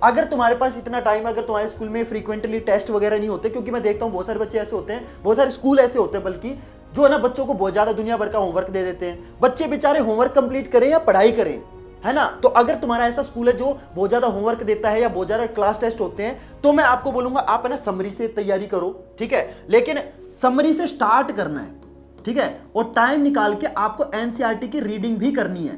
अगर तुम्हारे पास इतना टाइम, अगर तुम्हारे स्कूल में फ्रीक्वेंटली टेस्ट वगैरह नहीं होते, क्योंकि मैं देखता हूं बहुत सारे बच्चे ऐसे होते हैं, बहुत सारे स्कूल ऐसे होते हैं बल्कि, जो है ना बच्चों को बहुत ज्यादा दुनिया भर का होमवर्क दे देते हैं। बच्चे बेचारे होमवर्क कंप्लीट करें या पढ़ाई करें, है ना? तो अगर तुम्हारा ऐसा स्कूल है जो बहुत ज्यादा होमवर्क देता है या बहुत ज्यादा क्लास टेस्ट होते हैं, तो मैं आपको बोलूंगा आप है ना समरी से तैयारी करो। ठीक है, लेकिन समरी से स्टार्ट करना है। ठीक है, और टाइम निकाल के आपको एनसीईआरटी की रीडिंग भी करनी है।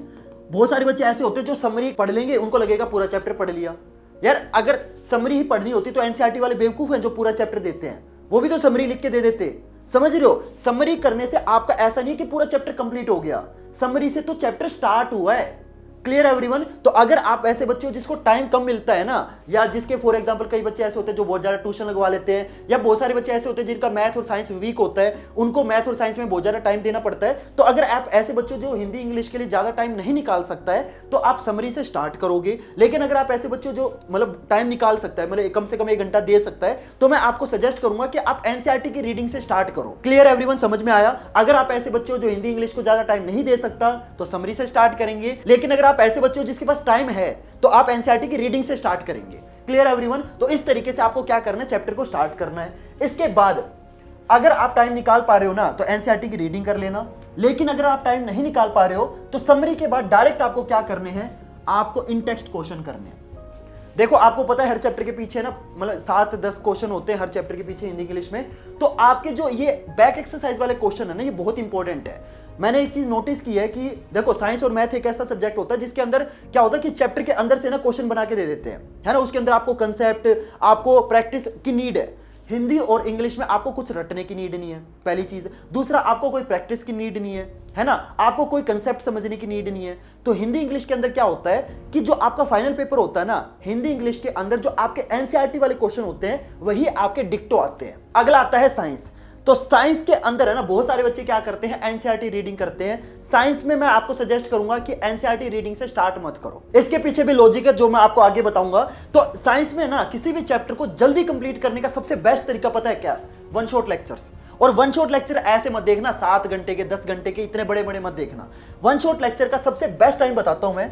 बहुत सारे बच्चे ऐसे होते हैं जो समरी पढ़ लेंगे, उनको लगेगा पूरा चैप्टर पढ़ लिया। यार अगर समरी ही पढ़नी होती तो एनसीईआरटी वाले बेवकूफ हैं जो पूरा चैप्टर देते हैं, वो भी तो समरी लिख के दे देते। समझ रहे हो? समरी करने से आपका ऐसा नहीं है कि पूरा चैप्टर कंप्लीट हो गया, समरी से तो चैप्टर स्टार्ट हुआ है। Clear everyone? तो अगर आप ऐसे बच्चे हो जिसको टाइम कम मिलता है ना, या जिसके फॉर एग्जांपल कई बच्चे ऐसे होते हैं जो बहुत ज्यादा ट्यूशन लगवा लेते हैं, या बहुत सारे बच्चे ऐसे होते हैं जिनका मैथ और साइंस वीक होता है, उनको मैथ और साइंस में बहुत ज्यादा टाइम देना पड़ता है। तो अगर आप ऐसे बच्चे जो हिंदी इंग्लिश के लिए ज्यादा टाइम नहीं निकाल सकता है, तो आप समरी से स्टार्ट करोगे। लेकिन अगर आप ऐसे बच्चे जो मतलब टाइम निकाल सकता है, मतलब कम से कम 1 घंटा दे सकता है, तो मैं आपको सजेस्ट करूंगा कि आप एनसीईआरटी की रीडिंग से स्टार्ट करो। Clear everyone? समझ में आया? अगर आप ऐसे बच्चे हो जो हिंदी इंग्लिश को ज्यादा टाइम नहीं दे सकता, तो समरी से स्टार्ट करेंगे। लेकिन अगर आप ऐसे बच्चे हो जिसके टाइम है, तो आप एनसीईआरटी की रीडिंग से स्टार्ट करेंगे। Clear everyone? तो इस तरीके से आपको क्या करना है, चैप्टर को स्टार्ट करना है। इसके बाद अगर आप टाइम निकाल पा रहे हो ना, तो एनसीईआरटी की रीडिंग कर लेना। लेकिन अगर आप टाइम नहीं निकाल पा रहे हो, तो समरी के बाद डायरेक्ट आपको क्या करने हैं, आपको इन टेक्स्ट क्वेश्चन करने हैं। देखो, आपको पता है हर चैप्टर के पीछे ना मतलब 7-10 क्वेश्चन होते हैं हर चैप्टर के पीछे हिंदी इंग्लिश में। तो आपके जो ये बैक एक्सरसाइज वाले क्वेश्चन है ना, ये बहुत इंपॉर्टेंट है। मैंने एक चीज नोटिस की है कि देखो, साइंस और मैथ एक ऐसा सब्जेक्ट होता है जिसके अंदर क्या होता है कि चैप्टर के अंदर से ना क्वेश्चन बना के दे देते हैं, है ना? उसके अंदर आपको कंसेप्ट, आपको प्रैक्टिस की नीड है। हिंदी और इंग्लिश में आपको कुछ रटने की नीड नहीं है, पहली चीज। दूसरा, आपको कोई प्रैक्टिस की नीड नहीं है ना? आपको कोई कंसेप्ट समझने की नीड नहीं है। तो हिंदी इंग्लिश के अंदर क्या होता है कि जो आपका फाइनल पेपर होता है ना, हिंदी इंग्लिश के अंदर जो आपके एनसीईआरटी वाले क्वेश्चन होते हैं, वही आपके डिक्टो आते हैं। अगला आता है साइंस। तो साइंस के अंदर है ना बहुत सारे बच्चे क्या करते हैं, एनसीईआरटी रीडिंग करते हैं। साइंस में मैं आपको सजेस्ट करूंगा कि एनसीईआरटी रीडिंग से स्टार्ट मत करो, इसके पीछे भी लॉजिक है जो मैं आपको आगे बताऊंगा। तो साइंस में ना किसी भी चैप्टर को जल्दी कंप्लीट करने का सबसे बेस्ट तरीका पता है क्या? One shot lectures. और वन शॉट लेक्चर ऐसे मत देखना 7 घंटे के 10 घंटे के, इतने बड़े बड़े मत देखना। वन शॉट लेक्चर का सबसे बेस्ट टाइम बताता हूं मैं,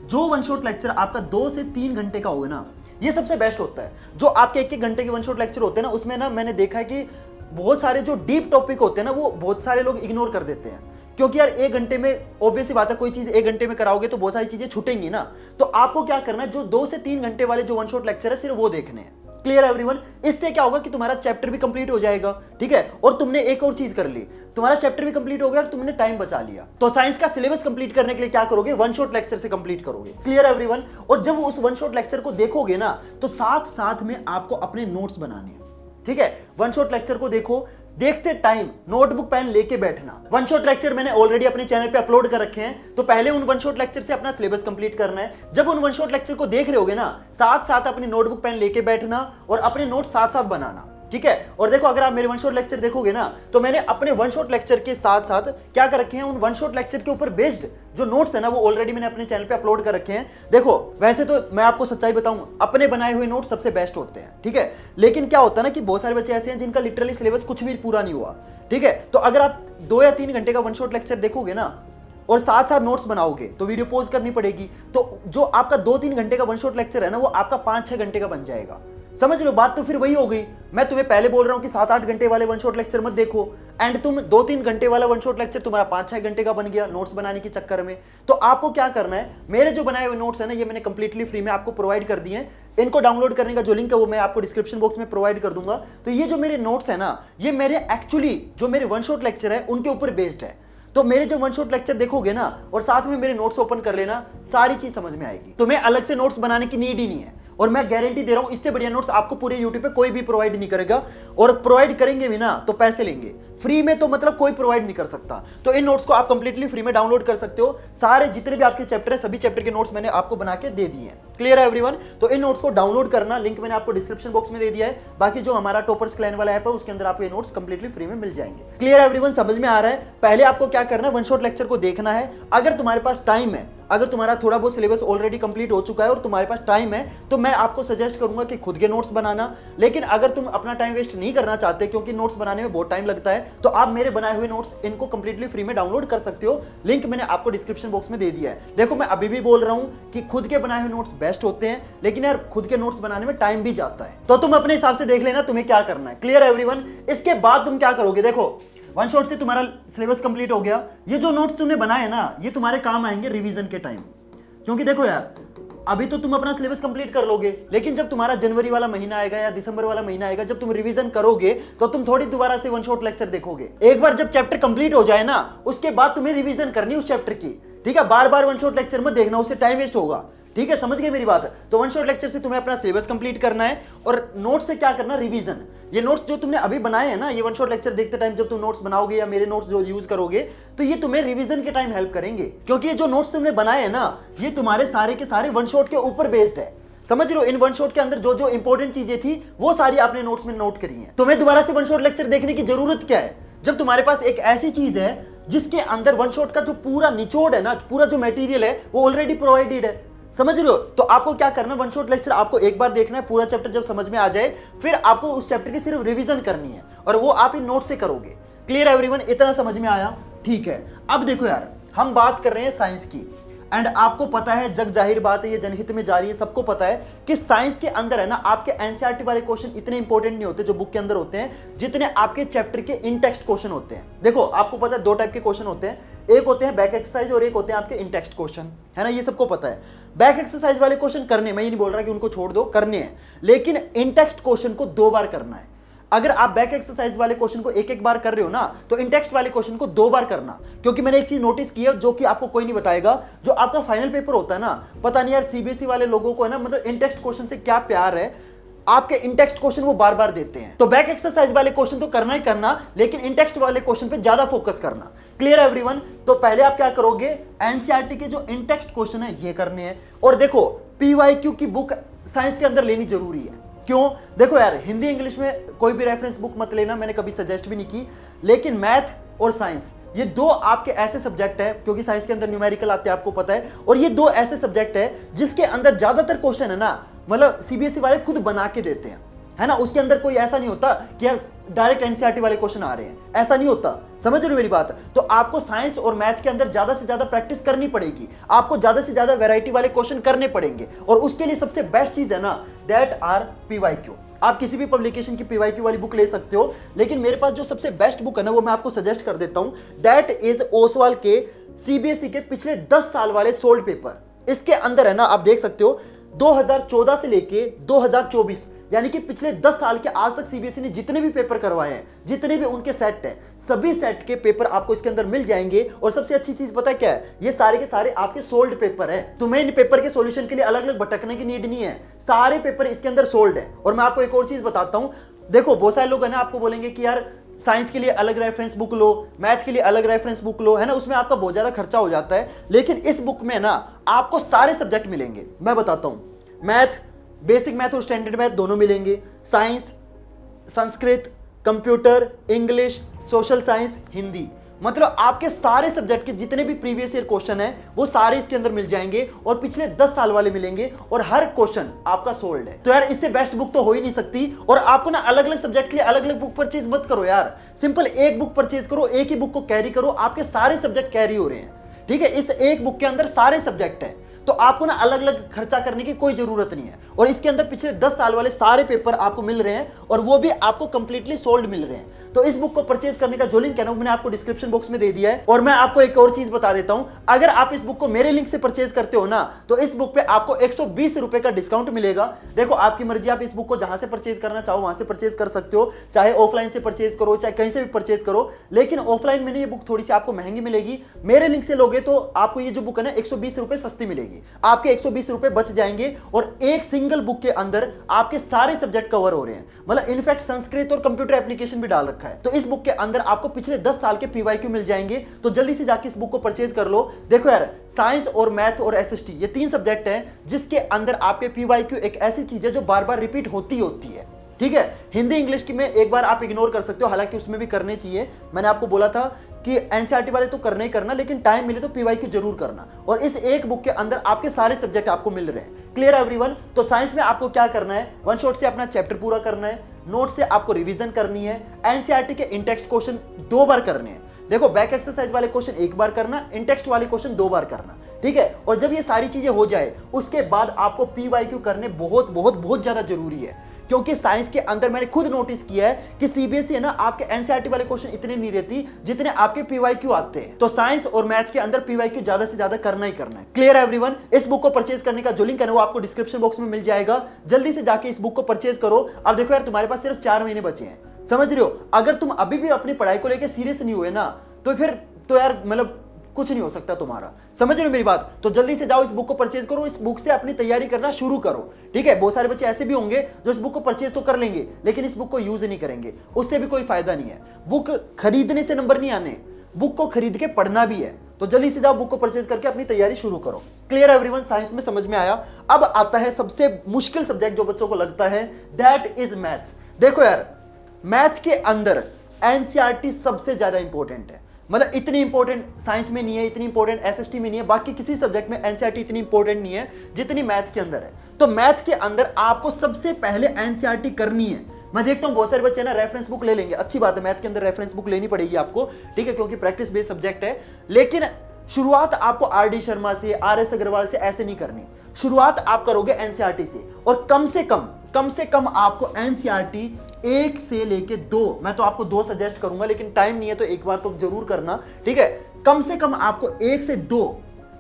जो वन शॉट लेक्चर आपका 2 से 3 घंटे का होगा ना, ये सबसे बेस्ट होता है। जो आपके 1-1 घंटे के वन शॉट लेक्चर होते हैं ना, उसमें ना मैंने देखा है कि बहुत सारे जो डीप टॉपिक होते हैं ना, वो बहुत सारे लोग इग्नोर कर देते हैं। क्योंकि यार 1 घंटे में ऑब्वियस बात है, कोई चीज 1 घंटे में कराओगे तो बहुत सारी चीजें छूटेंगी ना। तो आपको क्या करना है, जो 2 से 3 घंटे वाले जो वन शॉट लेक्चर है सिर्फ वो देखने हैं। Clear everyone? इससे क्या होगा कि तुम्हारा चैप्टर भी कंप्लीट हो जाएगा, ठीक है, और तुमने एक और चीज कर ली, तुम्हारा चैप्टर भी कंप्लीट हो गया और तुमने टाइम बचा लिया। तो साइंस का सिलेबस कंप्लीट करने के लिए क्या करोगे, वन शॉट लेक्चर से कंप्लीट करोगे। Clear everyone? और जब उस वन शॉट लेक्चर को देखोगे ना, तो साथ साथ में आपको अपने नोट्स बनाने हैं, ठीक है। वन शॉट लेक्चर को देखो, देखते टाइम नोटबुक पेन लेके बैठना। वन शॉट लेक्चर मैंने ऑलरेडी अपने चैनल पे अपलोड कर रखे हैं, तो पहले उन वन शॉट लेक्चर से अपना सिलेबस कंप्लीट करना है। जब उन वन शॉट लेक्चर को देख रहे होगे ना, साथ साथ अपनी नोटबुक पेन लेके बैठना और अपने नोट साथ साथ बनाना, ठीक है। और देखो अगर आप मेरे वन शॉट लेक्चर देखोगे ना, तो मैंने अपने वन शॉट लेक्चर के साथ साथ क्या कर रखे हैं, उन वन शॉट लेक्चर के ऊपर बेस्ड जो नोट्स है ना, वो ऑलरेडी मैंने अपने चैनल पे अपलोड कर रखे हैं। देखो वैसे तो मैं आपको सच्चाई बताऊं, अपने बनाए हुए नोट्स सबसे बेस्ट होते हैं, ठीक है। लेकिन क्या होता है ना कि बहुत सारे बच्चे ऐसे हैं जिनका लिटरली सिलेबस कुछ भी पूरा नहीं हुआ, ठीक है। तो अगर आप 2 या 3 घंटे का वन शॉट लेक्चर देखोगे ना और साथ साथ नोट्स बनाओगे, तो वीडियो पॉज करनी पड़ेगी। तो जो आपका 2-3 घंटे का वन शॉट लेक्चर है ना, वो आपका 5-6 घंटे का बन जाएगा। समझ लो बात, तो फिर वही हो गई। मैं तुम्हें पहले बोल रहा हूं कि 7-8 घंटे वाले वन शॉट लेक्चर मत देखो, एंड तुम 2-3 घंटे वाला वन शॉट लेक्चर तुम्हारा 5-6 घंटे का बन गया नोट्स बनाने के चक्कर में। तो आपको क्या करना है, मेरे जो बनाए हुए नोट्स है ना, ये मैंने कंप्लीटली फ्री में आपको प्रोवाइड कर दिए हैं। इनको डाउनलोड करने का जो लिंक है वो मैं आपको डिस्क्रिप्शन बॉक्स में प्रोवाइड कर दूंगा। तो ये जो मेरे नोट्स है ना, ये मेरे एक्चुअली जो मेरे वन शॉट लेक्चर है उनके ऊपर बेस्ड है। तो मेरे जो वन शॉट लेक्चर देखोगे ना और साथ में मेरे नोट्स ओपन कर लेना, सारी चीज समझ में आएगी। तुम्हें अलग से नोट्स बनाने की नीड ही नहीं है, और मैं गारंटी दे रहा हूं इससे बढ़िया नोट्स आपको पूरे यूट्यूब पे कोई भी प्रोवाइड नहीं करेगा। और प्रोवाइड करेंगे भी ना तो पैसे लेंगे, फ्री में तो मतलब कोई प्रोवाइड नहीं कर सकता। तो इन नोट्स को आप कंप्लीटली फ्री में डाउनलोड कर सकते हो। सारे जितने भी आपके चैप्टर है, सभी चैप्टर के नोट्स मैंने आपको बना के दे दिए हैं। क्लियर है एवरीवन? तो इन नोट्स को डाउनलोड करना, लिंक मैंने आपको डिस्क्रिप्शन बॉक्स में दे दिया है। बाकी जो हमारा टॉपर्स क्लैन वाला ऐप है, उसके अंदर आपको ये नोट्स कंप्लीटली फ्री में मिल जाएंगे। Clear everyone? समझ में आ रहा है? पहले आपको क्या करना है, वन शॉट लेक्चर को देखना है। अगर तुम्हारे पास टाइम है, अगर तुम्हारा थोड़ा बहुत सिलेबस ऑलरेडी कंप्लीट हो चुका है और तुम्हारे पास टाइम है, तो मैं आपको सजेस्ट करूंगा कि खुद के नोट्स बनाना। लेकिन अगर तुम अपना टाइम वेस्ट नहीं करना चाहते, क्योंकि नोट्स बनाने में बहुत टाइम लगता है, तो आप मेरे बनाए हुए नोट्स इनको कंप्लीटली फ्री में डाउनलोड कर सकते हो। लिंक मैंने आपको डिस्क्रिप्शन बॉक्स में दे दिया है। देखो मैं अभी भी बोल रहा हूं कि खुद के बनाए हुए नोट्स बेस्ट होते हैं, लेकिन यार खुद के नोट्स बनाने में टाइम भी जाता है। तो तुम अपने हिसाब से देख लेना तुम्हें क्या करना है। Clear everyone? इसके बाद तुम क्या करोगे, देखो वन शॉट से तुम्हारा सिलेबस कंप्लीट हो गया। ये जो नोट्स तुमने बनाए ना, ये तुम्हारे काम आएंगे रिवीजन के टाइम। क्योंकि देखो यार, अभी तो तुम अपना सिलेबस कंप्लीट कर लोगे, लेकिन जब तुम्हारा जनवरी वाला महीना आएगा या दिसंबर वाला महीना आएगा, जब तुम रिवीजन करोगे, तो तुम थोड़ी दोबारा से वन शॉट लेक्चर देखोगे। एक बार जब चैप्टर कंप्लीट हो जाए ना, उसके बाद तुम्हें रिवीजन करनी उस चैप्टर की, ठीक है। बार बार वन शॉट लेक्चर मत देखना, उससे टाइम वेस्ट होगा, ठीक है। समझ गए मेरी बात? तो वन शॉट लेक्चर से तुम्हें अपना सिलेबस कंप्लीट करना है और नोट से क्या करना, रिवीजन। ये नोट्स जो तुमने अभी बनाए हैं ना, ये वन शॉट लेक्चर देखते टाइम जब तुम नोट्स बनाओगे या मेरे नोट्स जो यूज करोगे, तो ये तुम्हें रिवीजन के टाइम हेल्प करेंगे। क्योंकि ये जो नोट्स तुमने बनाए हैं ना, ये तुम्हारे सारे के सारे वन शॉट के ऊपर बेस्ड है। समझ रहे हो? इन वन शॉट के अंदर जो जो इंपॉर्टेंट चीजें थी, वो सारी आपने नोट्स में नोट करी है। तुम्हें दोबारा से वन शॉट लेक्चर देखने की जरूरत क्या है, जब तुम्हारे पास एक ऐसी चीज है जिसके अंदर वन शॉट का जो पूरा निचोड़ है ना, पूरा जो मटेरियल है, वो ऑलरेडी प्रोवाइडेड है। समझ रहे हो? तो आपको क्या करना, वन शॉट लेक्चर आपको एक बार देखना है, पूरा चैप्टर जब समझ में आ जाए, फिर आपको उस चैप्टर की सिर्फ रिवीजन करनी है, और वो आप इन नोट से करोगे। Clear everyone? इतना समझ में आया? ठीक है। अब देखो यार, हम बात कर रहे हैं साइंस की, एंड आपको पता है, जग जाहिर बात है, ये जनहित में जारी है, सबको पता है कि साइंस के अंदर है ना, आपके एनसीईआरटी वाले क्वेश्चन इतने इंपॉर्टेंट नहीं होते जो बुक के अंदर होते हैं, जितने आपके चैप्टर के इन टेक्स्ट क्वेश्चन होते हैं। देखो आपको पता है 2 टाइप के क्वेश्चन होते हैं, एक होते हैं बैक एक्सरसाइज और एक होते हैं आपके इन टेक्स्ट क्वेश्चन, है ना, ये सबको पता है। बैक एक्सरसाइज वाले क्वेश्चन करने, मैं ये नहीं बोल रहा कि उनको छोड़ दो, करने हैं, लेकिन इन टेक्स्ट क्वेश्चन को 2 बार करना है। अगर आप बैक एक्सरसाइज वाले क्वेश्चन को एक बार कर रहे हो ना, तो इन टेक्स्ट वाले क्वेश्चन को 2 बार करना। क्योंकि मैंने एक चीज नोटिस की है, जो कि आपको कोई नहीं बताएगा, जो आपका फाइनल पेपर होता है ना, पता नहीं यार सीबीएसई वाले लोगों को है ना, मतलब इन टेक्स्ट क्वेश्चन से क्या प्यार है, आपके इन टेक्स्ट क्वेश्चन वो बार बार देते हैं। तो बैक एक्सरसाइज वाले क्वेश्चन तो करना ही करना, लेकिन इन टेक्स्ट वाले क्वेश्चन पे ज्यादा फोकस करना। Clear everyone? तो पहले आप क्या करोगे, एनसीईआरटी के जो इन टेक्स्ट क्वेश्चन है ये करने हैं। और देखो पीवाईक्यू की बुक साइंस के अंदर लेनी जरूरी है, क्यों? देखो यार, हिंदी इंग्लिश में कोई भी रेफरेंस बुक मत लेना, मैंने कभी सजेस्ट भी नहीं की, लेकिन मैथ और साइंस ये दो आपके ऐसे सब्जेक्ट है, क्योंकि साइंस के अंदर न्यूमेरिकल आते हैं आपको पता है, और ये दो ऐसे सब्जेक्ट है जिसके अंदर ज्यादातर क्वेश्चन है ना, मतलब सीबीएसई वाले खुद बना के देते हैं, है ना। उसके अंदर कोई ऐसा नहीं होता कि यार डायरेक्ट एनसीईआरटी वाले क्वेश्चन आ रहे हैं, ऐसा नहीं होता। समझ रहे हो मेरी बात? तो आपको साइंस और मैथ के अंदर ज्यादा से ज्यादा प्रैक्टिस करनी पड़ेगी, आपको ज्यादा से ज्यादा वैरायटी वाले क्वेश्चन करने पड़ेंगे, और उसके लिए सबसे बेस्ट चीज है ना, दैट आर पीवाईक्यू। आप किसी भी पब्लिकेशन की पीवाईक्यू वाली बुक ले सकते हो, लेकिन मेरे पास जो सबसे बेस्ट बुक है ना, वो मैं आपको सजेस्ट कर देता हूं, दैट इज ओसवाल के सीबीएसई के पिछले 10 साल वाले सोल्ड पेपर। इसके अंदर है ना, आप देख सकते हो 2014 से लेके 2024, यानी कि पिछले 10 साल के आज तक सीबीएसई ने जितने भी पेपर करवाए हैं, जितने भी उनके सेट हैं, सभी सेट के पेपर आपको इसके अंदर मिल जाएंगे। और सबसे अच्छी चीज पता है क्या है? ये सारे के सारे आपके सोल्ड पेपर है, तुम्हें इन पेपर के सॉल्यूशन के लिए अलग अलग भटकने की नीड नहीं है, सारे पेपर इसके अंदर सोल्ड है। और मैं आपको एक और चीज बताता हूं, देखो बहुत सारे लोग है ना आपको बोलेंगे कि यार साइंस के लिए अलग रेफरेंस बुक लो, मैथ के लिए अलग रेफरेंस बुक लो, है ना, उसमें आपका बहुत ज्यादा खर्चा हो जाता है। लेकिन इस बुक में ना आपको सारे सब्जेक्ट मिलेंगे। मैं बताता हूं, मैथ, बेसिक मैथ और स्टैंडर्ड मैथ दोनों मिलेंगे, science, Sanskrit, computer, English, social science, Hindi, मतलब आपके सारे सब्जेक्ट के जितने भी प्रीवियस ईयर क्वेश्चन है वो सारे इसके अंदर मिल जाएंगे, और पिछले 10 साल वाले मिलेंगे, और हर क्वेश्चन आपका सोल्ड है। तो यार इससे बेस्ट बुक तो हो ही नहीं सकती। और आपको ना अलग अलग सब्जेक्ट के लिए अलग अलग बुक परचेज मत करो यार, सिंपल एक बुक परचेज करो, एक ही बुक को कैरी करो, आपके सारे सब्जेक्ट कैरी हो रहे हैं, ठीक है। इस एक बुक के अंदर सारे सब्जेक्ट है, तो आपको ना अलग अलग खर्चा करने की कोई जरूरत नहीं है। और इसके अंदर पिछले 10 साल वाले सारे पेपर आपको मिल रहे हैं, और वो भी आपको कंप्लीटली सोल्ड मिल रहे हैं। तो इस बुक को परचेज करने का जो लिंक है ना, मैंने आपको डिस्क्रिप्शन बॉक्स में दे दिया है। और मैं आपको एक और चीज बता देता हूं, अगर आप इस बुक को मेरे लिंक से परचेज करते हो ना, तो इस बुक पे आपको 120 रुपए का डिस्काउंट मिलेगा। देखो आपकी मर्जी, आप इस बुक को जहां से परचेज करना चाहो वहां से परचेज कर सकते हो, चाहे ऑफलाइन से परचेज करो, चाहे कहीं से भी परचेज करो। लेकिन ऑफलाइन में ये बुक थोड़ी सी आपको महंगी मिलेगी, मेरे लिंक से लोगे तो आपको ये जो बुक है ना 120 रुपए सस्ती मिलेगी, आपके 120 रुपए बच जाएंगे, और एक सिंगल बुक के अंदर आपके सारे सब्जेक्ट कवर हो रहे हैं। मतलब इनफैक्ट संस्कृत और कंप्यूटर एप्लीकेशन भी डाल रखा है। तो इस बुक के अंदर आपको पिछले 10 साल के पीवाईक्यू मिल जाएंगे, तो जल्दी से जाके इस बुक को परचेज कर लो। देखो यार, साइंस और मैथ और एसएसटी ये 3 सब्जेक्ट हैं जिसके अंदर आपके पीवाईक्यू एक ऐसी चीज है जो बार बार रिपीट होती है, ठीक है। हिंदी इंग्लिश की में एक बार आप इग्नोर कर सकते हो, हालांकि उसमें भी करने चाहिए। मैंने आपको बोला था कि एनसीईआरटी वाले तो करना ही करना, लेकिन टाइम मिले तो पीवाईक्यू जरूर करना। और इस एक बुक के अंदर आपके सारे सब्जेक्ट आपको मिल रहे हैं। Clear everyone? तो साइंस में आपको क्या करना है, वन शॉट से अपना चैप्टर पूरा करना है, नोट से आपको रिवीजन करनी है, एनसीईआरटी के इनटेक्स्ट क्वेश्चन 2 बार करने हैं। देखो बैक एक्सरसाइज वाले क्वेश्चन 1 बार करना, इनटेक्स्ट वाले क्वेश्चन 2 बार करना, ठीक है। और जब ये सारी चीजें हो जाए उसके बाद आपको पीवाईक्यू करने बहुत बहुत बहुत ज्यादा जरूरी है, क्योंकि साइंस के अंदर मैंने खुद नोटिस किया है कि सीबीएसई है ना आपके एनसीईआरटी वाले क्वेश्चन इतने नहीं देती जितने आपके पीवाईक्यू आते हैं। तो साइंस और मैथ के अंदर पीवाईक्यू ज्यादा से ज्यादा करना ही करना है। Clear everyone? इस बुक को परचेज करने का जो लिंक है ना वो आपको डिस्क्रिप्शन बॉक्स में मिल जाएगा, जल्दी से जाके इस बुक को परचेज करो। अब देखो यार, तुम्हारे पास सिर्फ 4 महीने बचे हैं, समझ रहे हो? अगर तुम अभी भी अपनी पढ़ाई को लेकर सीरियस नहीं हुए ना, तो फिर तो यार मतलब कुछ नहीं हो सकता तुम्हारा, समझ रहे हो मेरी बात? तो जल्दी से जाओ, इस बुक को परचेज करो, इस बुक से अपनी तैयारी करना शुरू करो, ठीक है। बहुत सारे बच्चे ऐसे भी होंगे जो इस बुक को परचेज तो कर लेंगे लेकिन इस बुक को यूज नहीं करेंगे, उससे भी कोई फायदा नहीं है। बुक खरीदने से नंबर नहीं आने, बुक को खरीद के पढ़ना भी है। तो जल्दी से जाओ, बुक को परचेज करके अपनी तैयारी शुरू करो। Clear everyone? साइंस में समझ में आया। अब आता है सबसे मुश्किल सब्जेक्ट जो बच्चों को लगता है, दैट इज मैथ्स। देखो यार, मैथ के अंदर एनसीईआरटी सबसे ज्यादा इंपॉर्टेंट है, मतलब इतनी इंपॉर्टेंट साइंस में नहीं है, इतनी इंपॉर्टेंट एसएसटी में नहीं है, बाकी किसी सब्जेक्ट में एनसीईआरटी इतनी इंपॉर्टेंट नहीं है जितनी मैथ के अंदर है। तो मैथ के अंदर आपको सबसे पहले एनसीईआरटी करनी है। मैं देखता हूं बहुत सारे बच्चे ना रेफरेंस बुक ले लेंगे, अच्छी बात है, मैथ के अंदर रेफरेंस बुक लेनी पड़ेगी आपको, ठीक है, क्योंकि प्रैक्टिस बेस्ड सब्जेक्ट है। लेकिन शुरुआत आपको आरडी शर्मा से, आरएस अग्रवाल से ऐसे नहीं करनी, शुरुआत आप करोगे एनसीईआरटी से। और कम से कम आपको एनसीईआरटी 1 से लेके 2, मैं तो आपको 2 सजेस्ट करूंगा, लेकिन टाइम नहीं है तो एक बार तो जरूर करना, ठीक है। कम से कम आपको 1 से 2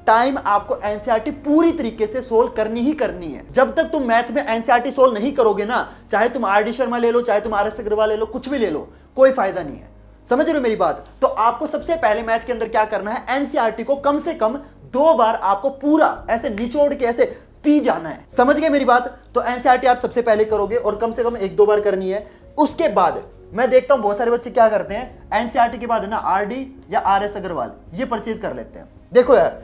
टाइम आपको एनसीईआरटी पूरी तरीके से सोल्व करनी ही करनी है। जब तक तुम मैथ में एनसीईआरटी सोल्व नहीं करोगे ना, चाहे तुम आरडी शर्मा ले लो, चाहे तुम आरएस अग्रवाल ले लो, कुछ भी ले लो, कोई फायदा नहीं है। समझ रहे हो मेरी बात? तो आपको सबसे पहले मैथ के अंदर क्या करना है, एनसीईआरटी को कम से कम 2 बार आपको पूरा ऐसे निचोड़ के ऐसे पी जाना है। समझ गए मेरी बात? तो एनसीईआरटी आप सबसे पहले करोगे और कम से कम 1-2 बार करनी है। उसके बाद मैं देखता हूं बहुत सारे बच्चे क्या करते हैं, एनसीईआरटी के बाद ना आरडी या आरएस अग्रवाल ये परचेज कर लेते हैं। देखो यार,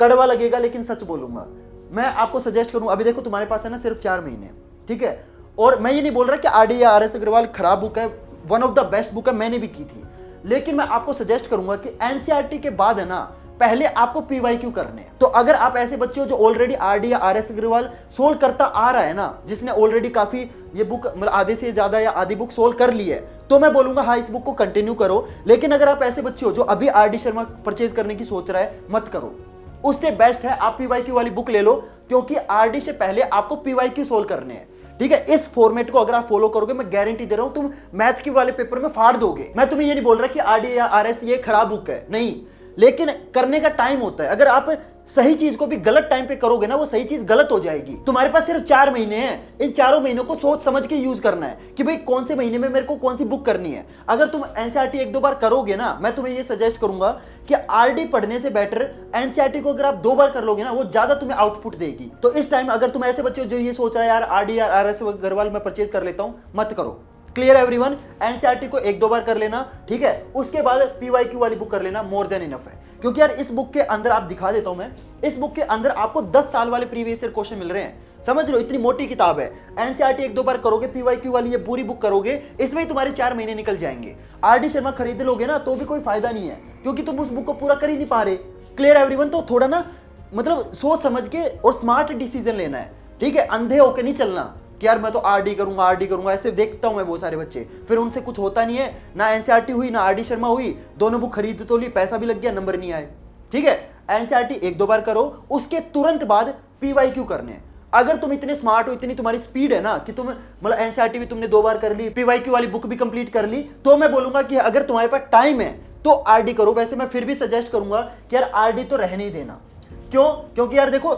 कड़वा लगेगा लेकिन सच बोलूंगा, मैं आपको सजेस्ट करूं, अभी देखो तुम्हारे पास है ना सिर्फ 4 महीने, ठीक है, और मैं ये नहीं बोल रहा कि आरडी या आरएस अग्रवाल खराब बुक है, one of the best book है, मैंने भी की थी, लेकिन मैं आपको सजेस्ट करूंगा कि एनसीईआरटी के बाद है ना, पहले आपको पीवाईक्यू करने हैं। तो अगर आप ऐसे बच्चे हो जो ऑलरेडी आरडी या आरएस अग्रवाल सोल्व करता आ रहा है ना, जिसने ऑलरेडी काफी ये बुक मतलब आधे से ज्यादा या आधी बुक सोल्व कर ली है, तो मैं बोलूंगा हाँ इस बुक को कंटिन्यू करो। लेकिन अगर आप ऐसे बच्चे हो जो अभी आरडी शर्मा परचेज करने की सोच रहा है, मत करो। उससे बेस्ट है आप पीवाईक्यू वाली बुक ले लो, क्योंकि आरडी से पहले आपको पीवाईक्यू सोल्व करने हैं। ठीक है, इस फॉर्मेट को अगर आप फॉलो करोगे, मैं गारंटी दे रहा हूं तुम मैथ के वाले पेपर में फाड़ दोगे। मैं तुम्हें ये नहीं बोल रहा कि आरडी या आरएस ये खराब बुक है, नहीं, लेकिन करने का टाइम होता है। अगर आप सही चीज को भी गलत टाइम पे करोगे ना, वो सही चीज गलत हो जाएगी। तुम्हारे पास सिर्फ 4 महीने हैं, इन 4 महीनों को सोच समझ के यूज करना है कि भाई कौन से महीने में मेरे को कौन सी बुक करनी है। अगर तुम एनसीईआरटी 1-2 बार करोगे ना, मैं तुम्हें ये सजेस्ट करूंगा कि आरडी पढ़ने से बेटर एनसीईआरटी को अगर आप 2 बार कर लोगे ना, वो ज्यादा तुम्हें आउटपुट देगी। तो इस टाइम अगर तुम ऐसे बच्चे हो जो ये सोच रहा है यार आरडी या आरएस अग्रवाल मैं परचेज कर लेता हूं, मत करो। क्लियर एवरीवन, एनसीईआरटी को 1-2 बार कर लेना, ठीक है, उसके बाद पीवाईक्यू वाली बुक कर लेना, मोर देन इनफ है। क्योंकि यार इस बुक के अंदर आप दिखा देता हूं मैं, इस बुक के अंदर आपको 10 साल वाले प्रीवियस ईयर क्वेश्चन मिल रहे हैं। समझ लो इतनी मोटी किताब है। एनसीईआरटी 1-2 बार करोगे, पीवाईक्यू वाली ये पूरी बुक करोगे, इसमें ही तुम्हारे 4 महीने निकल जाएंगे। आरडी शर्मा खरीद लोगे ना तो भी कोई फायदा नहीं है, क्योंकि तुम उस बुक को पूरा कर ही नहीं पा रहे। क्लियर एवरीवन, तो थोड़ा ना मतलब सोच समझ के और स्मार्ट डिसीजन लेना है, ठीक है, अंधे होके नहीं चलना कि यार मैं तो आरडी करूंगा। ऐसे देखता हूं मैं बहुत सारे बच्चे, फिर उनसे कुछ होता नहीं है, ना एनसीईआरटी हुई ना आरडी शर्मा हुई, दोनों बुक खरीद तो ली, पैसा भी लग गया, नंबर नहीं आए। ठीक है, एनसीईआरटी 1-2 बार करो, उसके तुरंत बाद पीवाईक्यू करने हैं। अगर तुम इतने स्मार्ट हो, इतनी तुम्हारी स्पीड है ना कि तुम मतलब एनसीईआरटी भी तुमने 2 बार कर ली, पीवाईक्यू वाली बुक भी कंप्लीट कर ली, तो मैं बोलूंगा कि अगर तुम्हारे पास टाइम है तो आरडी करो। वैसे मैं फिर भी सजेस्ट करूंगा कि यार आरडी तो रहने ही देना। क्यों? क्योंकि यार देखो,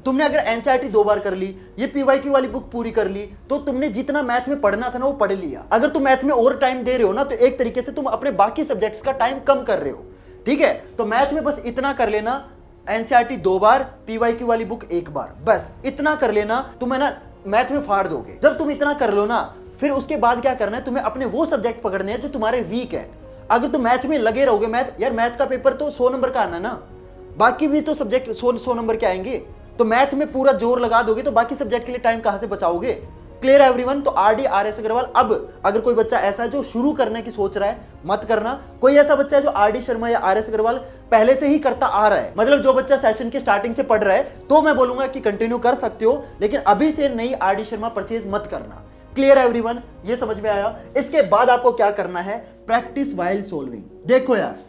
तुमने अगर एनसीईआरटी 2 बार कर ली, ये पीवाईक्यू वाली बुक पूरी कर ली, तो तुमने जितना मैथ में पढ़ना था ना वो पढ़ लिया। अगर तुम मैथ में और टाइम दे रहे हो ना, तो एक तरीके से तुम अपने बाकी सब्जेक्ट्स का टाइम कम कर रहे हो। ठीक है, तो मैथ में बस इतना कर लेना, एनसीईआरटी 2 बार, पीवाईक्यू वाली बुक 1 बार, बस इतना कर लेना, तुम है ना मैथ में फाड़ दोगे। जब तुम इतना कर लो ना, फिर उसके बाद क्या करना है, तुम्हें अपने वो सब्जेक्ट पकड़ने हैं जो तुम्हारे वीक है। अगर तुम मैथ में लगे रहोगे, मैथ का पेपर तो 100 नंबर का आना ना, बाकी भी तो सब्जेक्ट 100 नंबर के आएंगे। तो मैथ में पूरा जोर लगा दोगे तो बाकी सब्जेक्ट के लिए टाइम कहां से बचाओगे। क्लियर है एवरीवन, तो आरडी आरएस अग्रवाल अब अगर कोई बच्चा ऐसा है जो शुरू करने की सोच रहा है, मत करना। कोई ऐसा बच्चा है जो आरडी शर्मा या आरएस अग्रवाल पहले से ही करता आ रहा है, मतलब जो बच्चा सेशन के स्टार्टिंग से पढ़ रहा है, तो मैं बोलूंगा कि कंटिन्यू कर सकते हो, लेकिन अभी से नई आरडी शर्मा परचेज मत करना। क्लियर है एवरीवन, ये समझ में आया। इसके बाद आपको क्या करना है, प्रैक्टिस वाइल सोल्विंग। देखो यार,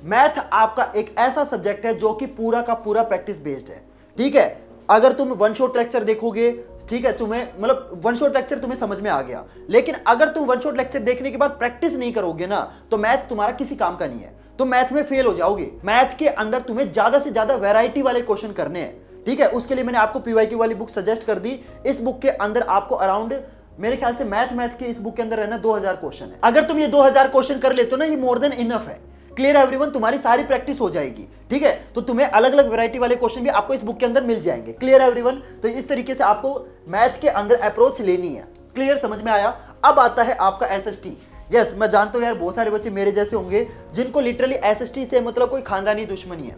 मैथ आपका एक ऐसा सब्जेक्ट है जो कि पूरा का पूरा प्रैक्टिस बेस्ड है। ठीक है, अगर तुम वन शॉट लेक्चर देखोगे, ठीक है, तुम्हें मतलब वन शॉट लेक्चर तुम्हें समझ में आ गया, लेकिन अगर तुम वन शॉट लेक्चर देखने के बाद प्रैक्टिस नहीं करोगे ना, तो मैथ तुम्हारा किसी काम का नहीं है, तो मैथ में फेल हो जाओगे। मैथ के अंदर तुम्हें ज्यादा से ज्यादा वैरायटी वाले क्वेश्चन करने हैं। ठीक है, उसके लिए मैंने आपको पीवाईक्यू वाली बुक सजेस्ट कर दी। इस बुक के अंदर आपको अराउंड मेरे ख्याल से मैथ के इस बुक के अंदर है ना 2000 क्वेश्चन है। अगर तुम ये 2000 क्वेश्चन कर लेते हो ना, ये मोर देन इनफ है। क्लियर है एवरीवन, तुम्हारी सारी प्रैक्टिस हो जाएगी। ठीक है, तो तुम्हें अलग अलग वैरायटी वाले क्वेश्चन भी आपको इस बुक के अंदर मिल जाएंगे। क्लियर है एवरीवन, तो इस तरीके से आपको मैथ के अंदर अप्रोच लेनी है। क्लियर, समझ में आया। अब आता है आपका एसएसटी। यस, मैं जानता हूं यार बहुत सारे बच्चे मेरे जैसे होंगे जिनको लिटरली एसएसटी से मतलब कोई खानदानी दुश्मनी है।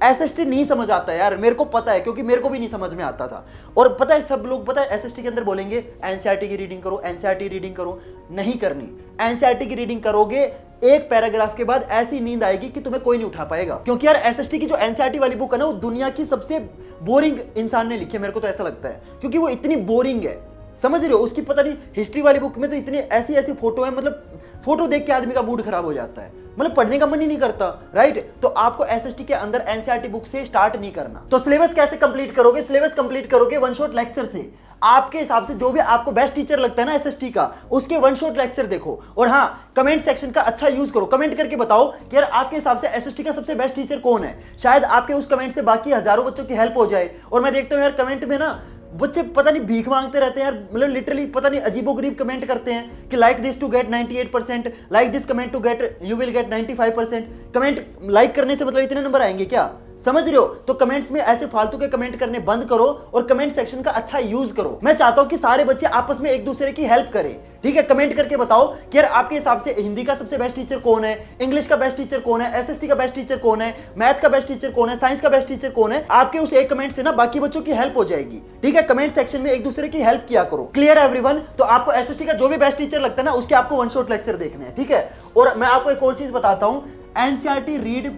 एसएसटी नहीं समझ आता यार, मेरे को पता है, क्योंकि मेरे को भी नहीं समझ में आता था। और पता है सब लोग पता है एसएसटी के अंदर बोलेंगे एनसीईआरटी की रीडिंग करो, एनसीईआरटी रीडिंग करो। नहीं करनी। एनसीईआरटी की रीडिंग करोगे, एक पैराग्राफ के बाद ऐसी नींद आएगी कि तुम्हें कोई नहीं उठा पाएगा। क्योंकि यार एसएसटी की जो एनसीईआरटी वाली बुक है ना, वो दुनिया की सबसे बोरिंग इंसान ने लिखी है, मेरे को तो ऐसा लगता है, क्योंकि वो इतनी बोरिंग है। समझ रहे हो, उसकी पता नहीं हिस्ट्री वाली बुक में तो इतनी ऐसी ऐसी फोटो है, मतलब फोटो देख के आदमी का मूड खराब हो जाता है, मतलब पढ़ने का मन ही नहीं करता। राइट, तो आपको एसएसटी के अंदर एनसीईआरटी बुक से स्टार्ट नहीं करना। तो सिलेबस कैसे कंप्लीट करोगे? सिलेबस कंप्लीट करोगे वन शॉट लेक्चर से। आपके हिसाब से जो भी आपको बेस्ट टीचर लगता है ना एसएसटी का, उसके वन शॉट लेक्चर देखो। और हाँ, कमेंट सेक्शन का अच्छा यूज करो, कमेंट करके बताओ कि यार आपके हिसाब से एसएसटी का सबसे बेस्ट टीचर कौन है। शायद आपके उस कमेंट से बाकी हजारों बच्चों की हेल्प हो जाए। और मैं देखता हूँ यार कमेंट में ना बच्चे पता नहीं भीख मांगते रहते हैं यार, मतलब लिटरली पता नहीं अजीबोगरीब कमेंट करते हैं कि like this to get 98%, like this comment to get you will get 95%। Comment like करने से मतलब इतने नंबर आएंगे क्या? समझ रहे हो? तो कमेंट्स में ऐसे फालतू के कमेंट करने बंद करो और कमेंट सेक्शन का अच्छा यूज करो। मैं चाहता हूं कि सारे बच्चे आपस में एक दूसरे की हेल्प करें। ठीक है, कमेंट करके बताओ कि यार आपके हिसाब से हिंदी का सबसे बेस्ट टीचर कौन है, इंग्लिश का बेस्ट टीचर कौन है, एसएसटी का बेस्ट टीचर कौन है, मैथ का बेस्ट टीचर कौन है, साइंस का बेस्ट टीचर कौन है। आपके उस एक कमेंट से ना बाकी बच्चों की हेल्प हो जाएगी। ठीक है, कमेंट सेक्शन में एक दूसरे की हेल्प किया करो। Clear everyone? तो आपको एसएसटी का जो भी बेस्ट टीचर लगता है ना, उसके आपको वन शॉट लेक्चर देखने हैं। ठीक है, और मैं आपको एक और चीज बताता हूं, एनसीईआरटी रीड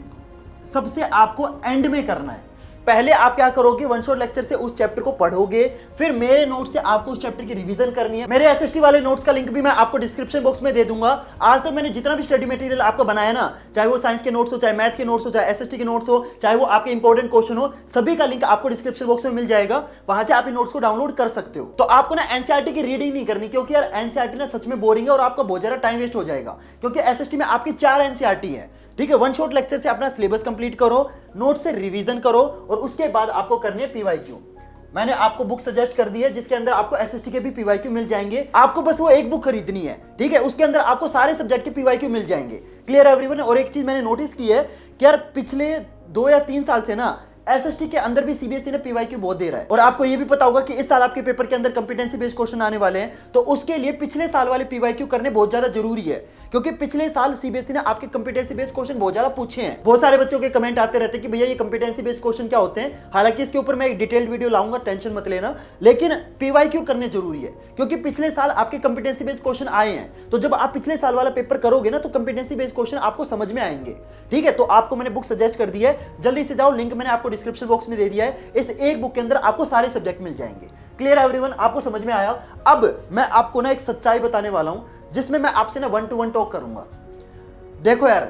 सबसे आपको एंड में करना है। पहले आप क्या करोगे, वन शॉट लेक्चर से उस चैप्टर को पढ़ोगे, फिर मेरे नोट्स से आपको उस चैप्टर की रिवीजन करनी है। मेरे एसएसटी वाले नोट्स का लिंक भी मैं आपको डिस्क्रिप्शन बॉक्स में दे दूंगा। आज तक मैंने जितना भी स्टडी मटेरियल आपको बनाया ना, चाहे वो साइंस के नोट्स हो, चाहे मैथ के नोट्स हो, चाहे एसएसटी के नोट्स हो, चाहे वो आपके इंपॉर्टेंट क्वेश्चन हो, सभी का लिंक आपको डिस्क्रिप्शन बॉक्स में मिल जाएगा। वहां से आप इन नोट्स को डाउनलोड कर सकते हो। तो आपको ना एनसीईआरटी की रीडिंग नहीं करनी, क्योंकि यार एनसीईआरटी ना सच में बोरिंग है और आपका बहुत ज्यादा टाइम वेस्ट हो जाएगा, क्योंकि एसएसटी में आपकी 4 एनसीईआरटी है। ठीक है, वन शॉट लेक्चर से अपना सिलेबस कंप्लीट करो, नोट से रिवीजन करो, और उसके बाद आपको करनी है पीवाईक्यू। मैंने आपको बुक सजेस्ट कर दी है जिसके अंदर आपको एसएसटी के भी पीवाईक्यू मिल जाएंगे। आपको बस वो एक बुक खरीदनी है। ठीक है, उसके अंदर आपको सारे सब्जेक्ट के पीवाईक्यू मिल जाएंगे। Clear everyone? और एक चीज मैंने नोटिस की है कि यार पिछले 2 या 3 साल से ना एसएसटी के अंदर भी सीबीएसई ने पीवाईक्यू बहुत दे रहा है। और आपको ये भी पता होगा कि इस साल आपके पेपर के अंदर कंपिटेंसी बेस्ड क्वेश्चन आने वाले हैं, तो उसके लिए पिछले साल वाले पीवाईक्यू करने बहुत ज्यादा जरूरी है, क्योंकि पिछले साल सीबीएसई ने आपके कंपिटेंसी बेस्ड क्वेश्चन बहुत ज्यादा पूछे हैं। बहुत सारे बच्चों के कमेंट आते रहते हैं कि भैया ये कंपिटेंसी बेस्ड क्वेश्चन क्या होते हैं। हालांकि इसके ऊपर मैं एक डिटेल्ड वीडियो लाऊंगा, टेंशन मत लेना, लेकिन पीवाईक्यू करने जरूरी है, क्योंकि पिछले साल आपके कंपिटेंसी बेस्ड क्वेश्चन आए हैं। तो जब आप पिछले साल वाला पेपर करोगे ना, तो कंपिटेंसी बेस्ड क्वेश्चन आपको समझ में आएंगे। ठीक है, तो आपको मैंने बुक सजेस्ट कर दी है, जल्दी से जाओ, लिंक मैंने आपको डिस्क्रिप्शन बॉक्स में दे दिया है। इस एक बुक के अंदर आपको सारे सब्जेक्ट मिल जाएंगे। Clear everyone? आपको समझ में आया? अब मैं आपको ना एक सच्चाई बताने वाला हूं, जिसमें मैं आपसे ना 1-to-1 टॉक करूंगा। देखो यार,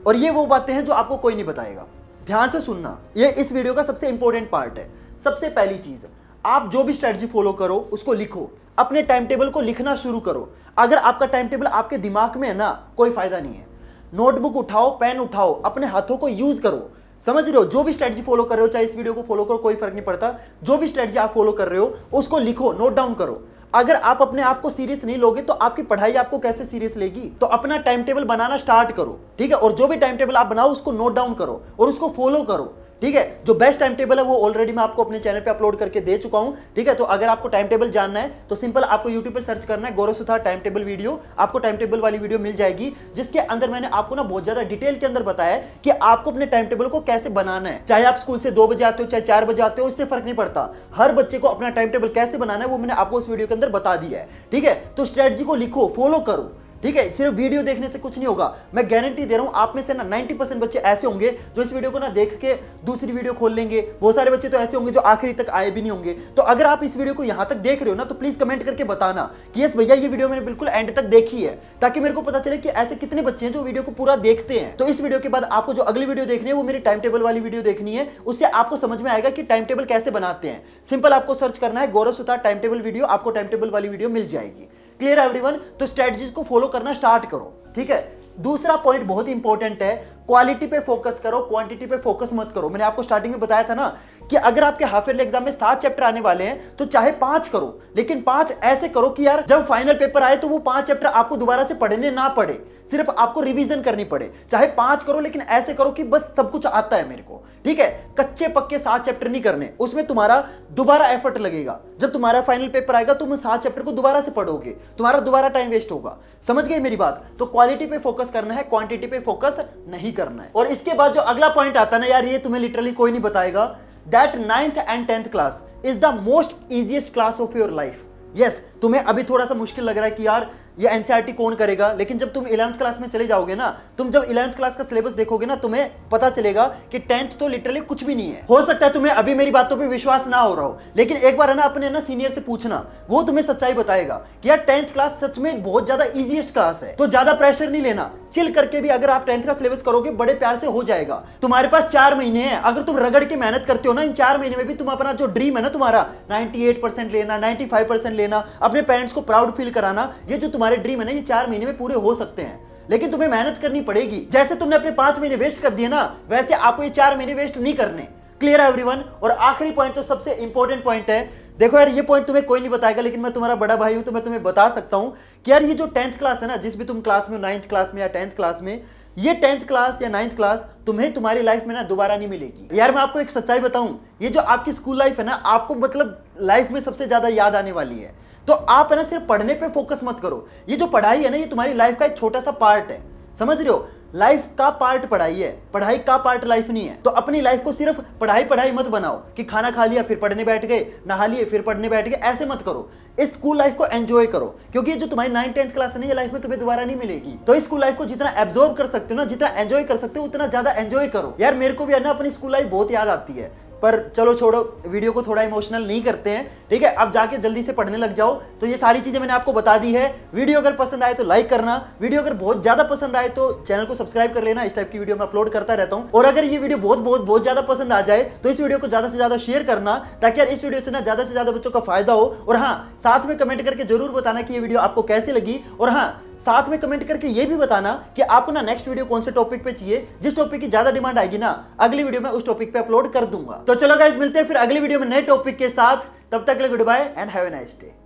और ये वो बातें हैं जो आपको कोई नहीं बताएगा। ध्यान से सुनना, ये इस वीडियो का सबसे इंपॉर्टेंट पार्ट है। सबसे पहली चीज, आप जो भी स्ट्रेटजी फॉलो करो उसको लिखो, अपने टाइम टेबल को लिखना शुरू करो। अगर आपका टाइम टेबल आपके दिमाग में है ना, कोई फायदा नहीं है। नोटबुक उठाओ, पेन उठाओ, अपने हाथों को यूज करो। समझ रहे हो? जो भी स्ट्रेटजी फॉलो कर रहे हो, चाहे इस वीडियो को फॉलो करो, कोई फर्क नहीं पड़ता। जो भी स्ट्रेटजी आप फॉलो कर रहे हो उसको लिखो, नोट डाउन करो। अगर आप अपने आप को सीरियस नहीं लोगे तो आपकी पढ़ाई आपको कैसे सीरियस लेगी? तो अपना टाइम टेबल बनाना स्टार्ट करो। ठीक है, और जो भी टाइम टेबल आप बनाओ उसको नोट डाउन करो और उसको फॉलो करो। ठीक है, जो बेस्ट टाइम टेबल है वो ऑलरेडी मैं आपको अपने चैनल पे अपलोड करके दे चुका हूं। ठीक है, तो अगर आपको टाइम टेबल जानना है तो सिंपल आपको यूट्यूब पे सर्च करना है गौरव सुथार टाइम टेबल वीडियो। आपको टाइम टेबल वाली वीडियो मिल जाएगी, जिसके अंदर मैंने आपको ना बहुत ज्यादा डिटेल के अंदर बताया है कि आपको अपने टाइम टेबल को कैसे बनाना है। चाहे आप स्कूल से 2 बजे आते हो, चाहे 4 बजे आते हो, इससे फर्क नहीं पड़ता। हर बच्चे को अपना टाइम टेबल कैसे बनाना है वो मैंने आपको उस वीडियो के अंदर बता दिया है। ठीक है, तो स्ट्रेटजी को लिखो, फॉलो करो। ठीक है, सिर्फ वीडियो देखने से कुछ नहीं होगा। मैं गारंटी दे रहा हूं, आप में से ना 90% बच्चे ऐसे होंगे जो इस वीडियो को ना देख के दूसरी वीडियो खोल लेंगे। बहुत सारे बच्चे तो ऐसे होंगे जो आखिरी तक आए भी नहीं होंगे। तो अगर आप इस वीडियो को यहां तक देख रहे हो ना, तो प्लीज कमेंट करके बताना कि यस भैया ये वीडियो मैंने बिल्कुल एंड तक देखी है, ताकि मेरे को पता चले कि ऐसे कितने बच्चे हैं जो वीडियो को पूरा देखते हैं। तो इस वीडियो के बाद आपको जो अगली वीडियो देखनी है वो मेरी टाइम टेबल वाली वीडियो देखनी है। उससे आपको समझ में आएगा कि टाइम टेबल कैसे बनाते हैं। सिंपल आपको सर्च करना है गौरव सुतार टाइम टेबल वीडियो, आपको टाइम टेबल वाली वीडियो मिल जाएगी। Clear everyone? तो स्ट्रेटजीज को फॉलो करना स्टार्ट करो। ठीक है, दूसरा पॉइंट बहुत इंपॉर्टेंट है, क्वालिटी पे फोकस करो, क्वांटिटी पे फोकस मत करो। मैंने आपको स्टार्टिंग में बताया था ना कि अगर आपके हाफ ईयरली एग्जाम में 7 चैप्टर आने वाले हैं तो चाहे 5 करो, लेकिन 5 ऐसे करो कि यार जब फाइनल पेपर आए तो वो 5 चैप्टर आपको दोबारा से पढ़ने ना पड़े, सिर्फ आपको रिवीजन करनी पड़े। चाहे 5 करो, लेकिन ऐसे करो कि बस सब कुछ आता है मेरे को। ठीक है, कच्चे पक्के 7 चैप्टर नहीं करने, उसमें तुम्हारा दोबारा एफर्ट लगेगा। जब तुम्हारा फाइनल पेपर आएगा तुम 7 चैप्टर को दोबारा से पढ़ोगे, तुम्हारा दोबारा टाइम वेस्ट होगा। समझ गए मेरी बात? तो क्वालिटी पे फोकस करना है, क्वांटिटी पे फोकस नहीं करना है। और इसके बाद जो अगला पॉइंट आता है ना यार, ये तुम्हें लिटरली कोई नहीं बताएगा, that 9th and 10th class is the most easiest class of your life. Yes, तुम्हें अभी थोड़ा सा मुश्किल लग रहा है कि यार ये एनसीईआरटी कौन करेगा, लेकिन जब तुम 11th क्लास में चले जाओगे ना, तुम जब 11th क्लास का सिलेबस देखोगे ना, तुम्हें पता चलेगा कि 10th तो लिटरली कुछ भी नहीं है। हो सकता है तुम्हें अभी मेरी बातों पे विश्वास ना हो रहा हो, लेकिन एक बार है ना अपने ना सीनियर से पूछना, वो तुम्हें सच्चाई बताएगा कि यार 10th क्लास सच में बहुत ज्यादा इजीएस्ट क्लास है। तो ज्यादा प्रेशर नहीं लेना, चिल करके भी अगर आप 10th का सिलेबस करोगे बड़े प्यार से हो जाएगा। तुम्हारे पास 4 महीने हैं, अगर तुम रगड़ के मेहनत करते हो ना, इन 4 महीने में भी तुम अपना जो ड्रीम है ना तुम्हारा 98% लेना, 95% लेना, अपने पेरेंट्स को प्राउड फील कराना, ये जो तुम्हारे ड्रीम है ना, ये 4 महीने में पूरे हो सकते हैं। लेकिन तुम्हें मेहनत करनी पड़ेगी। जैसे तुमने अपने 5 महीने वेस्ट कर दिए ना, वैसे आपको ये 4 महीने वेस्ट नहीं करने। क्लियर है एवरीवन? और आखिरी पॉइंट तो सबसे इंपॉर्टेंट पॉइंट है। देखो यार, ये पॉइंट तुम्हें कोई नहीं बताएगा, लेकिन मैं तुम्हारा बड़ा भाई हूं तो मैं तुम्हें बता सकता हूं कि यार ये जो 10th क्लास है ना, जिस भी तुम क्लास में हो, 9th क्लास में या 10th क्लास में, ये 10th क्लास या 9th क्लास तुम्हें तुम्हारी लाइफ में ना दोबारा नहीं मिलेगी। यार मैं आपको एक सच्चाई बताऊं, ये जो आपकी स्कूल लाइफ है ना, आपको मतलब लाइफ में सबसे ज्यादा याद आने वाली है। तो आप है ना सिर्फ पढ़ने पे फोकस मत करो। ये जो पढ़ाई है ना, ये तुम्हारी लाइफ का एक छोटा सा पार्ट है, समझ रहे हो? लाइफ का पार्ट पढ़ाई है, पढ़ाई का पार्ट लाइफ नहीं है। तो अपनी लाइफ को सिर्फ पढ़ाई पढ़ाई मत बनाओ कि खाना खा लिया फिर पढ़ने बैठ गए, नहा लिए फिर पढ़ने बैठ गए, ऐसे मत करो। इस स्कूल लाइफ को एंजॉय करो, क्योंकि ये जो तुम्हारी 9th 10th क्लास है ना, ये लाइफ में तुम्हें दोबारा नहीं मिलेगी। तो इस स्कूल लाइफ को जितना एब्जॉर्ब कर सकते हो ना, जितना एंजॉय कर सकते हो, उतना ज्यादा एंजॉय करो। यार मेरे को भी है ना अपनी स्कूल लाइफ बहुत याद आती है, पर चलो छोड़ो, वीडियो को थोड़ा इमोशनल नहीं करते हैं, ठीक है? अब जाके जल्दी से पढ़ने लग जाओ। तो ये सारी चीजें मैंने आपको बता दी है। वीडियो अगर पसंद आए तो लाइक करना, वीडियो अगर बहुत ज्यादा पसंद आए तो चैनल को सब्सक्राइब कर लेना। इस टाइप की वीडियो मैं अपलोड करता रहता हूं। और अगर ये वीडियो बहुत ज्यादा पसंद आ जाए तो इस वीडियो को ज्यादा से ज्यादा शेयर करना, ताकि यार इस वीडियो से ना ज्यादा से ज्यादा बच्चों का फायदा हो। और हाँ, साथ में कमेंट करके जरूर बताना कि ये वीडियो आपको कैसी लगी। और हाँ, साथ में कमेंट करके ये भी बताना कि आपको ना नेक्स्ट वीडियो कौन से टॉपिक पे चाहिए। जिस टॉपिक की ज्यादा डिमांड आएगी ना, अगली वीडियो में उस टॉपिक पे अपलोड कर दूंगा। तो चलो गाइस, मिलते हैं फिर अगली वीडियो में नए टॉपिक के साथ। तब तक के लिए goodbye and have a nice day.